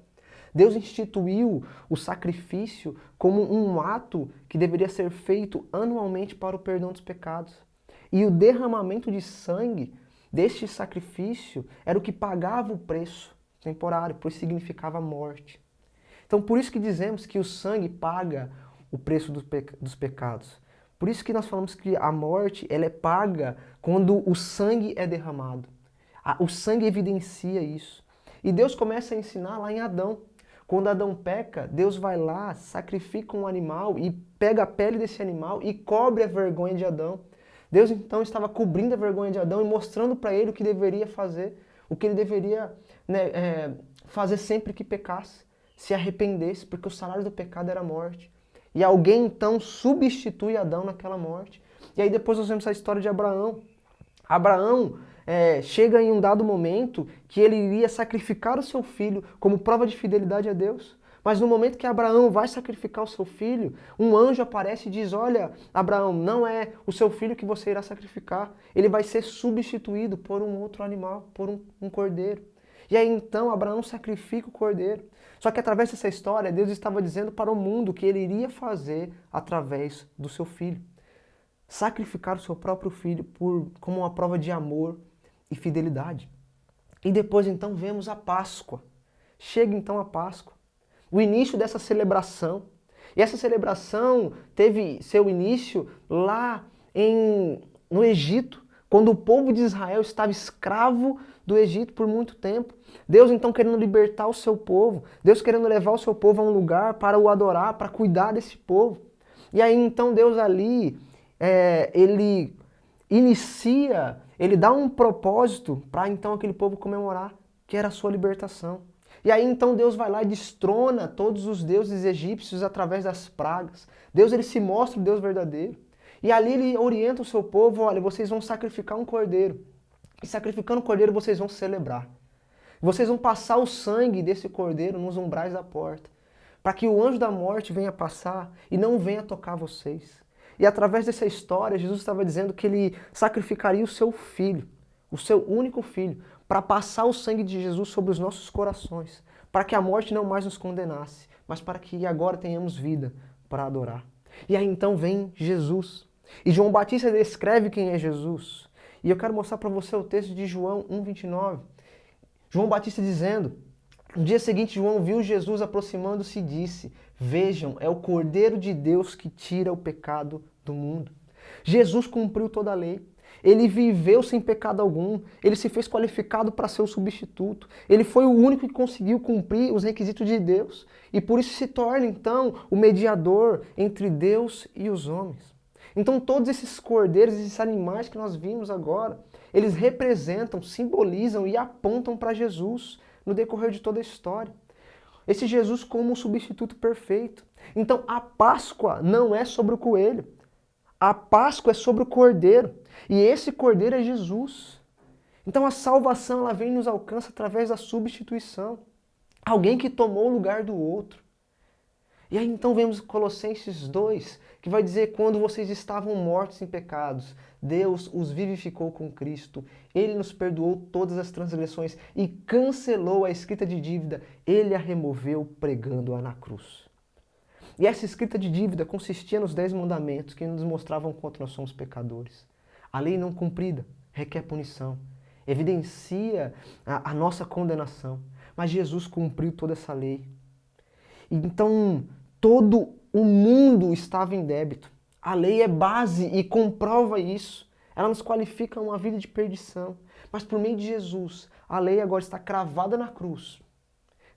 Deus instituiu o sacrifício como um ato que deveria ser feito anualmente para o perdão dos pecados. E o derramamento de sangue deste sacrifício era o que pagava o preço temporário, pois significava morte. Então, por isso que dizemos que o sangue paga o preço dos pecados. Por isso que nós falamos que a morte ela é paga quando o sangue é derramado. O sangue evidencia isso. E Deus começa a ensinar lá em Adão. Quando Adão peca, Deus vai lá, sacrifica um animal e pega a pele desse animal e cobre a vergonha de Adão. Deus então estava cobrindo a vergonha de Adão e mostrando para ele o que deveria fazer, o que ele deveria fazer sempre que pecasse, se arrependesse, porque o salário do pecado era a morte. E alguém então substitui Adão naquela morte. E aí depois nós vemos a história de Abraão. Abraão chega em um dado momento que ele iria sacrificar o seu filho como prova de fidelidade a Deus. Mas no momento que Abraão vai sacrificar o seu filho, um anjo aparece e diz, olha, Abraão, não é o seu filho que você irá sacrificar. Ele vai ser substituído por um outro animal, por um cordeiro. E aí então Abraão sacrifica o cordeiro. Só que através dessa história, Deus estava dizendo para o mundo que ele iria fazer através do seu filho. Sacrificar o seu próprio filho como uma prova de amor e fidelidade. E depois então vemos a Páscoa. Chega então a Páscoa. O início dessa celebração. E essa celebração teve seu início lá no Egito, quando o povo de Israel estava escravo do Egito por muito tempo. Deus então querendo libertar o seu povo, Deus querendo levar o seu povo a um lugar para o adorar, para cuidar desse povo. E aí então Deus ali, ele inicia, ele dá um propósito para então aquele povo comemorar, que era a sua libertação. E aí então Deus vai lá e destrona todos os deuses egípcios através das pragas. Deus ele se mostra o Deus verdadeiro. E ali ele orienta o seu povo, olha, vocês vão sacrificar um cordeiro. E sacrificando o cordeiro vocês vão celebrar. Vocês vão passar o sangue desse cordeiro nos umbrais da porta, para que o anjo da morte venha passar e não venha tocar vocês. E através dessa história, Jesus estava dizendo que ele sacrificaria o seu filho, o seu único filho, para passar o sangue de Jesus sobre os nossos corações, para que a morte não mais nos condenasse, mas para que agora tenhamos vida para adorar. E aí então vem Jesus. E João Batista descreve quem é Jesus. E eu quero mostrar para você o texto de João 1,29. João Batista dizendo, no dia seguinte João viu Jesus aproximando-se e disse, vejam, é o Cordeiro de Deus que tira o pecado do mundo. Jesus cumpriu toda a lei. Ele viveu sem pecado algum, ele se fez qualificado para ser o substituto, ele foi o único que conseguiu cumprir os requisitos de Deus e por isso se torna então o mediador entre Deus e os homens. Então todos esses cordeiros, esses animais que nós vimos agora, eles representam, simbolizam e apontam para Jesus no decorrer de toda a história. Esse Jesus como um substituto perfeito. Então a Páscoa não é sobre o coelho, a Páscoa é sobre o cordeiro. E esse cordeiro é Jesus. Então a salvação ela vem e nos alcança através da substituição. Alguém que tomou o lugar do outro. E aí então vemos Colossenses 2, que vai dizer, quando vocês estavam mortos em pecados, Deus os vivificou com Cristo. Ele nos perdoou todas as transgressões e cancelou a escrita de dívida. Ele a removeu pregando-a na cruz. E essa escrita de dívida consistia nos 10 mandamentos que nos mostravam quanto nós somos pecadores. A lei não cumprida requer punição, evidencia a nossa condenação. Mas Jesus cumpriu toda essa lei. Então, todo o mundo estava em débito. A lei é base e comprova isso. Ela nos qualifica a uma vida de perdição. Mas por meio de Jesus, a lei agora está cravada na cruz.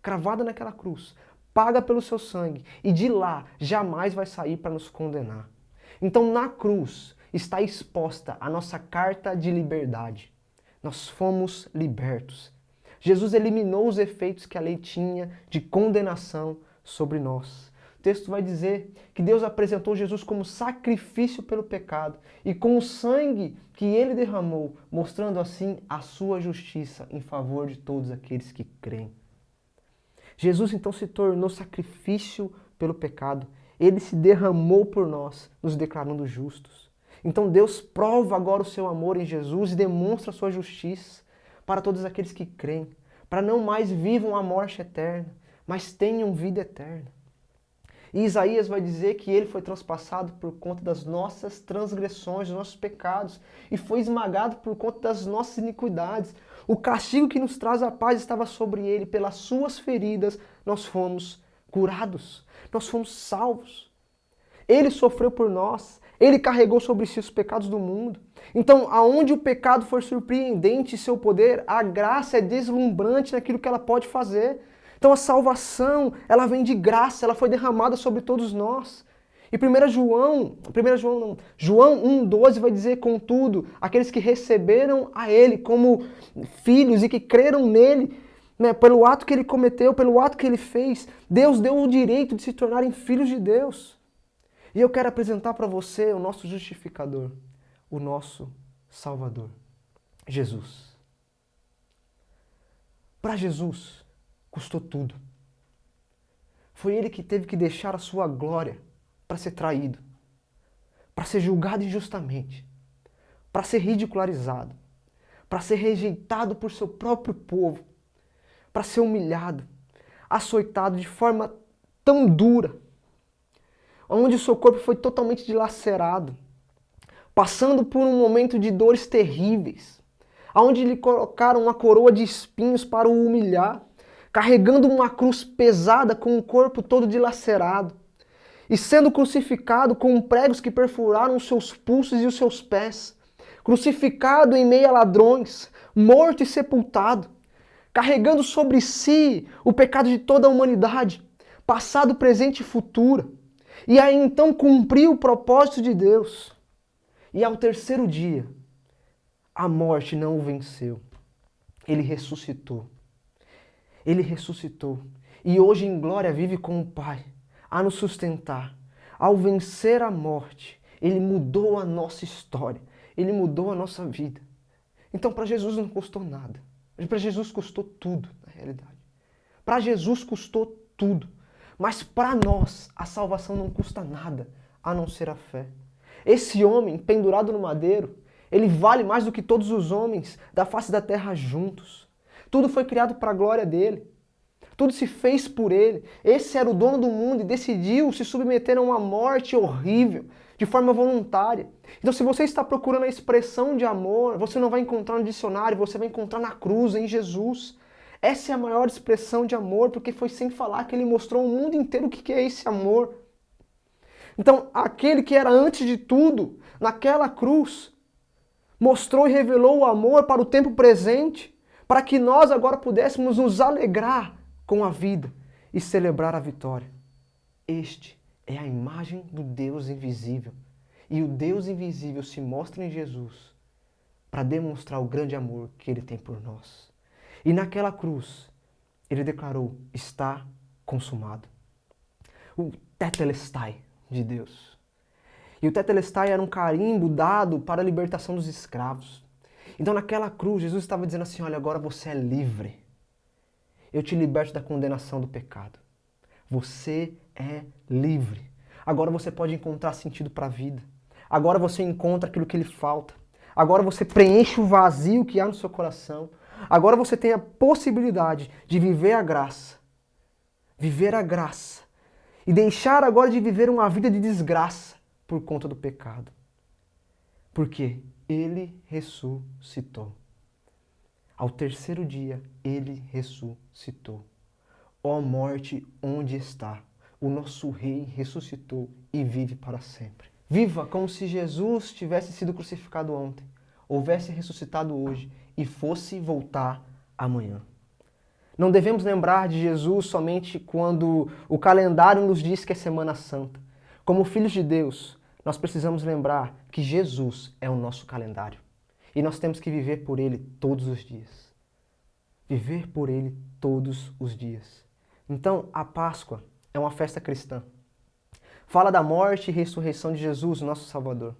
Cravada naquela cruz. Paga pelo seu sangue. E de lá, jamais vai sair para nos condenar. Então, na cruz, está exposta a nossa carta de liberdade. Nós fomos libertos. Jesus eliminou os efeitos que a lei tinha de condenação sobre nós. O texto vai dizer que Deus apresentou Jesus como sacrifício pelo pecado e com o sangue que ele derramou, mostrando assim a sua justiça em favor de todos aqueles que creem. Jesus então se tornou sacrifício pelo pecado. Ele se derramou por nós, nos declarando justos. Então Deus prova agora o seu amor em Jesus e demonstra a sua justiça para todos aqueles que creem, para não mais vivam a morte eterna, mas tenham vida eterna. E Isaías vai dizer que ele foi transpassado por conta das nossas transgressões, dos nossos pecados, e foi esmagado por conta das nossas iniquidades. O castigo que nos traz a paz estava sobre ele, pelas suas feridas nós fomos curados, nós fomos salvos. Ele sofreu por nós, ele carregou sobre si os pecados do mundo. Então, aonde o pecado for surpreendente em seu poder, a graça é deslumbrante naquilo que ela pode fazer. Então, a salvação, ela vem de graça, ela foi derramada sobre todos nós. E João 1,12 vai dizer, contudo, aqueles que receberam a ele como filhos e que creram nele, né, pelo ato que ele cometeu, pelo ato que ele fez, Deus deu o direito de se tornarem filhos de Deus. E eu quero apresentar para você o nosso justificador, o nosso Salvador, Jesus. Para Jesus, custou tudo. Foi ele que teve que deixar a sua glória para ser traído, para ser julgado injustamente, para ser ridicularizado, para ser rejeitado por seu próprio povo, para ser humilhado, açoitado de forma tão dura, onde o seu corpo foi totalmente dilacerado, passando por um momento de dores terríveis, onde lhe colocaram uma coroa de espinhos para o humilhar, carregando uma cruz pesada com o corpo todo dilacerado, e sendo crucificado com pregos que perfuraram os seus pulsos e os seus pés, crucificado em meio a ladrões, morto e sepultado, carregando sobre si o pecado de toda a humanidade, passado, presente e futuro, e aí então cumpriu o propósito de Deus. E ao terceiro dia, a morte não o venceu. Ele ressuscitou. Ele ressuscitou. E hoje em glória vive com o Pai, a nos sustentar. Ao vencer a morte, Ele mudou a nossa história. Ele mudou a nossa vida. Então para Jesus não custou nada. Para Jesus custou tudo, na realidade. Para Jesus custou tudo. Mas para nós, a salvação não custa nada, a não ser a fé. Esse homem, pendurado no madeiro, ele vale mais do que todos os homens da face da terra juntos. Tudo foi criado para a glória dele. Tudo se fez por ele. Esse era o dono do mundo e decidiu se submeter a uma morte horrível, de forma voluntária. Então, se você está procurando a expressão de amor, você não vai encontrar no dicionário, você vai encontrar na cruz, em Jesus. Essa é a maior expressão de amor, porque foi sem falar que ele mostrou ao mundo inteiro o que é esse amor. Então, aquele que era antes de tudo, naquela cruz, mostrou e revelou o amor para o tempo presente, para que nós agora pudéssemos nos alegrar com a vida e celebrar a vitória. Este é a imagem do Deus invisível. E o Deus invisível se mostra em Jesus para demonstrar o grande amor que Ele tem por nós. E naquela cruz, Ele declarou, está consumado. O tetelestai de Deus. E o tetelestai era um carimbo dado para a libertação dos escravos. Então naquela cruz, Jesus estava dizendo assim, olha, agora você é livre. Eu te liberto da condenação do pecado. Você é livre. Agora você pode encontrar sentido para a vida. Agora você encontra aquilo que lhe falta. Agora você preenche o vazio que há no seu coração. Agora você tem a possibilidade de viver a graça. Viver a graça. E deixar agora de viver uma vida de desgraça por conta do pecado. Porque Ele ressuscitou. Ao terceiro dia, Ele ressuscitou. Ó morte, onde está? O nosso Rei ressuscitou e vive para sempre. Viva como se Jesus tivesse sido crucificado ontem, houvesse ressuscitado hoje e fosse voltar amanhã. Não devemos lembrar de Jesus somente quando o calendário nos diz que é Semana Santa. Como filhos de Deus, nós precisamos lembrar que Jesus é o nosso calendário. E nós temos que viver por Ele todos os dias. Viver por Ele todos os dias. Então, a Páscoa é uma festa cristã. Fala da morte e ressurreição de Jesus, nosso Salvador.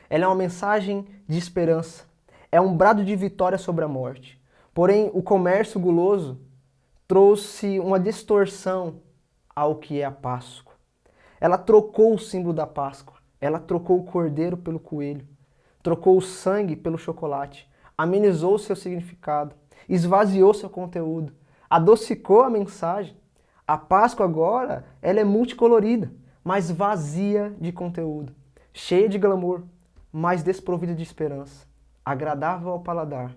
Ela é uma mensagem de esperança. É um brado de vitória sobre a morte. Porém, o comércio guloso trouxe uma distorção ao que é a Páscoa. Ela trocou o símbolo da Páscoa. Ela trocou o cordeiro pelo coelho. Trocou o sangue pelo chocolate. Amenizou seu significado. Esvaziou seu conteúdo. Adocicou a mensagem. A Páscoa agora, ela é multicolorida, mas vazia de conteúdo. Cheia de glamour, mas desprovida de esperança. Agradável ao paladar,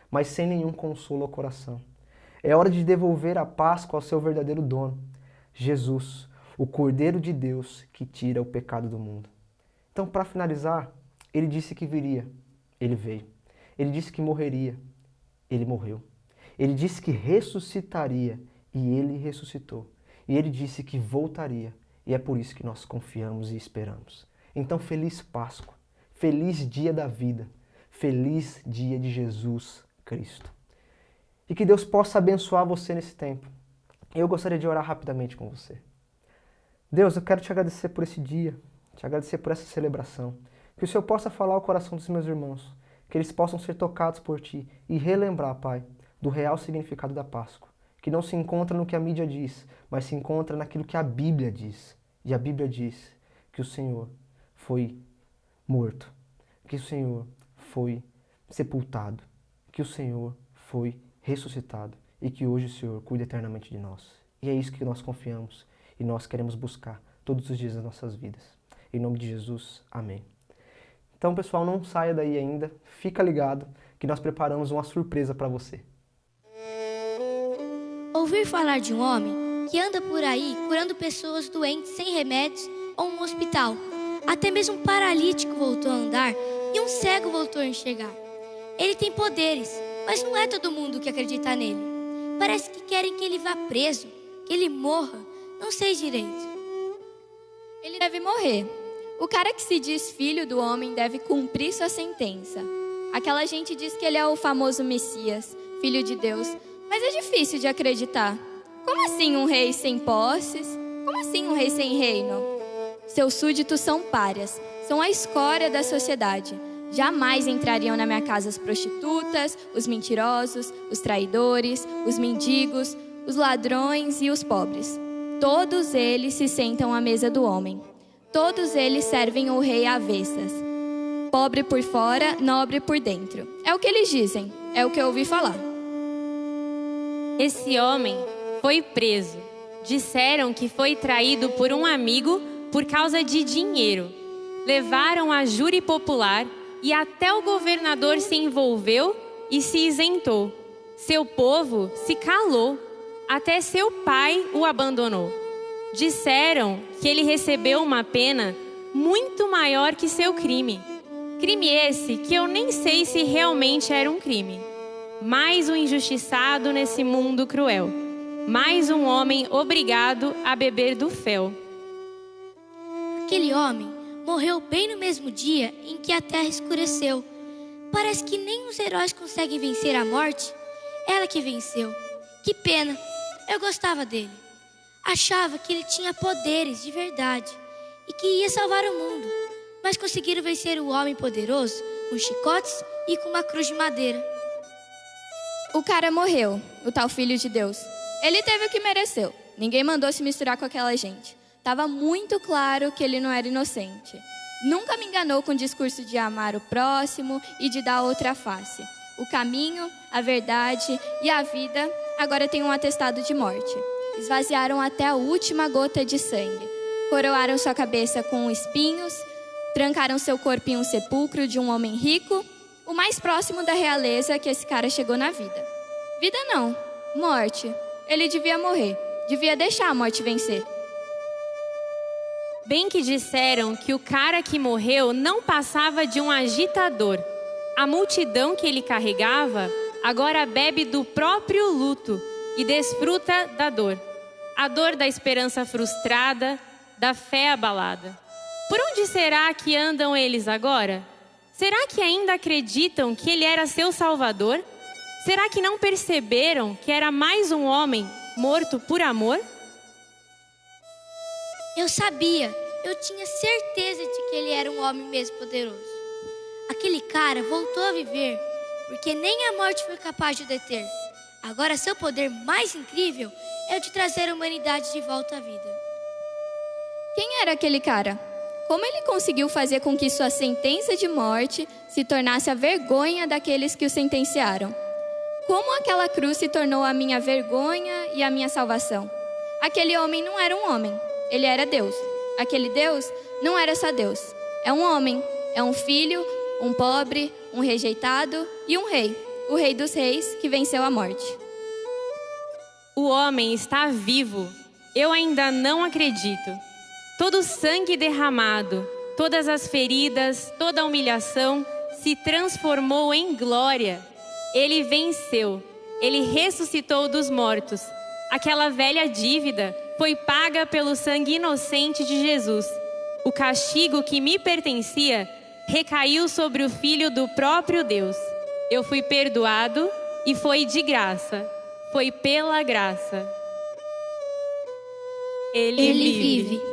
mas sem nenhum consolo ao coração. É hora de devolver a Páscoa ao seu verdadeiro dono. Jesus, o Cordeiro de Deus que tira o pecado do mundo. Então, para finalizar, ele disse que viria, ele veio. Ele disse que morreria, ele morreu. Ele disse que ressuscitaria e ele ressuscitou. E ele disse que voltaria e é por isso que nós confiamos e esperamos. Então, feliz Páscoa, feliz dia da vida, feliz dia de Jesus Cristo. E que Deus possa abençoar você nesse tempo. Eu gostaria de orar rapidamente com você. Deus, eu quero te agradecer por esse dia, te agradecer por essa celebração. Que o Senhor possa falar ao coração dos meus irmãos, que eles possam ser tocados por Ti e relembrar, Pai, do real significado da Páscoa, que não se encontra no que a mídia diz, mas se encontra naquilo que a Bíblia diz. E a Bíblia diz que o Senhor foi morto, que o Senhor foi sepultado, que o Senhor foi ressuscitado e que hoje o Senhor cuida eternamente de nós. E é isso que nós confiamos e nós queremos buscar todos os dias das nossas vidas. Em nome de Jesus, amém. Então, pessoal, não saia daí ainda, fica ligado que nós preparamos uma surpresa para você.
Ouvir falar de um homem que anda por aí curando pessoas doentes sem remédios ou um hospital. Até mesmo um paralítico voltou a andar e um cego voltou a enxergar. Ele tem poderes, mas não é todo mundo que acredita nele. Parece que querem que ele vá preso, que ele morra, não sei direito.
Ele deve morrer. O cara que se diz filho do homem deve cumprir sua sentença. Aquela gente diz que ele é o famoso Messias, filho de Deus, mas é difícil de acreditar. Como assim um rei sem posses? Como assim um rei sem reino? Seus súditos são párias, são a escória da sociedade. Jamais entrariam na minha casa as prostitutas, os mentirosos, os traidores, os mendigos, os ladrões e os pobres. Todos eles se sentam à mesa do homem. Todos eles servem o rei a avessas. Pobre por fora, nobre por dentro. É o que eles dizem, é o que eu ouvi falar.
Esse homem foi preso. Disseram que foi traído por um amigo por causa de dinheiro. Levaram a júri popular e até o governador se envolveu e se isentou. Seu povo se calou. Até seu pai o abandonou. Disseram que ele recebeu uma pena muito maior que seu crime. Crime esse que eu nem sei se realmente era um crime. Mais um injustiçado nesse mundo cruel. Mais um homem obrigado a beber do fel.
Aquele homem morreu bem no mesmo dia em que a terra escureceu. Parece que nem os heróis conseguem vencer a morte. Ela que venceu. Que pena, eu gostava dele. Achava que ele tinha poderes de verdade e que ia salvar o mundo. Mas conseguiram vencer o homem poderoso com chicotes e com uma cruz de madeira.
O cara morreu, o tal filho de Deus. Ele teve o que mereceu. Ninguém mandou se misturar com aquela gente. Tava muito claro que ele não era inocente. Nunca me enganou com o discurso de amar o próximo e de dar outra face. O caminho, a verdade e a vida agora tem um atestado de morte. Esvaziaram até a última gota de sangue. Coroaram sua cabeça com espinhos, trancaram seu corpo em um sepulcro de um homem rico, o mais próximo da realeza que esse cara chegou na vida. Vida não, morte. Ele devia morrer, devia deixar a morte vencer.
Bem que disseram que o cara que morreu não passava de um agitador. A multidão que ele carregava agora bebe do próprio luto e desfruta da dor. A dor da esperança frustrada, da fé abalada. Por onde será que andam eles agora? Será que ainda acreditam que ele era seu salvador? Será que não perceberam que era mais um homem morto por amor?
Eu sabia, eu tinha certeza de que ele era um homem mesmo poderoso. Aquele cara voltou a viver, porque nem a morte foi capaz de deter. Agora seu poder mais incrível é o de trazer a humanidade de volta à vida.
Quem era aquele cara? Como ele conseguiu fazer com que sua sentença de morte se tornasse a vergonha daqueles que o sentenciaram? Como aquela cruz se tornou a minha vergonha e a minha salvação? Aquele homem não era um homem, ele era Deus. Aquele Deus não era só Deus. É um homem, é um filho, um pobre, um rejeitado e um rei. O rei dos reis que venceu a morte.
O homem está vivo Eu ainda não acredito. Todo o sangue derramado, todas as feridas, toda a humilhação se transformou em glória. Ele venceu. Ele ressuscitou dos mortos. Aquela velha dívida foi paga pelo sangue inocente de Jesus. O castigo que me pertencia recaiu sobre o Filho do próprio Deus. Eu fui perdoado e foi de graça. Foi pela graça. Ele vive.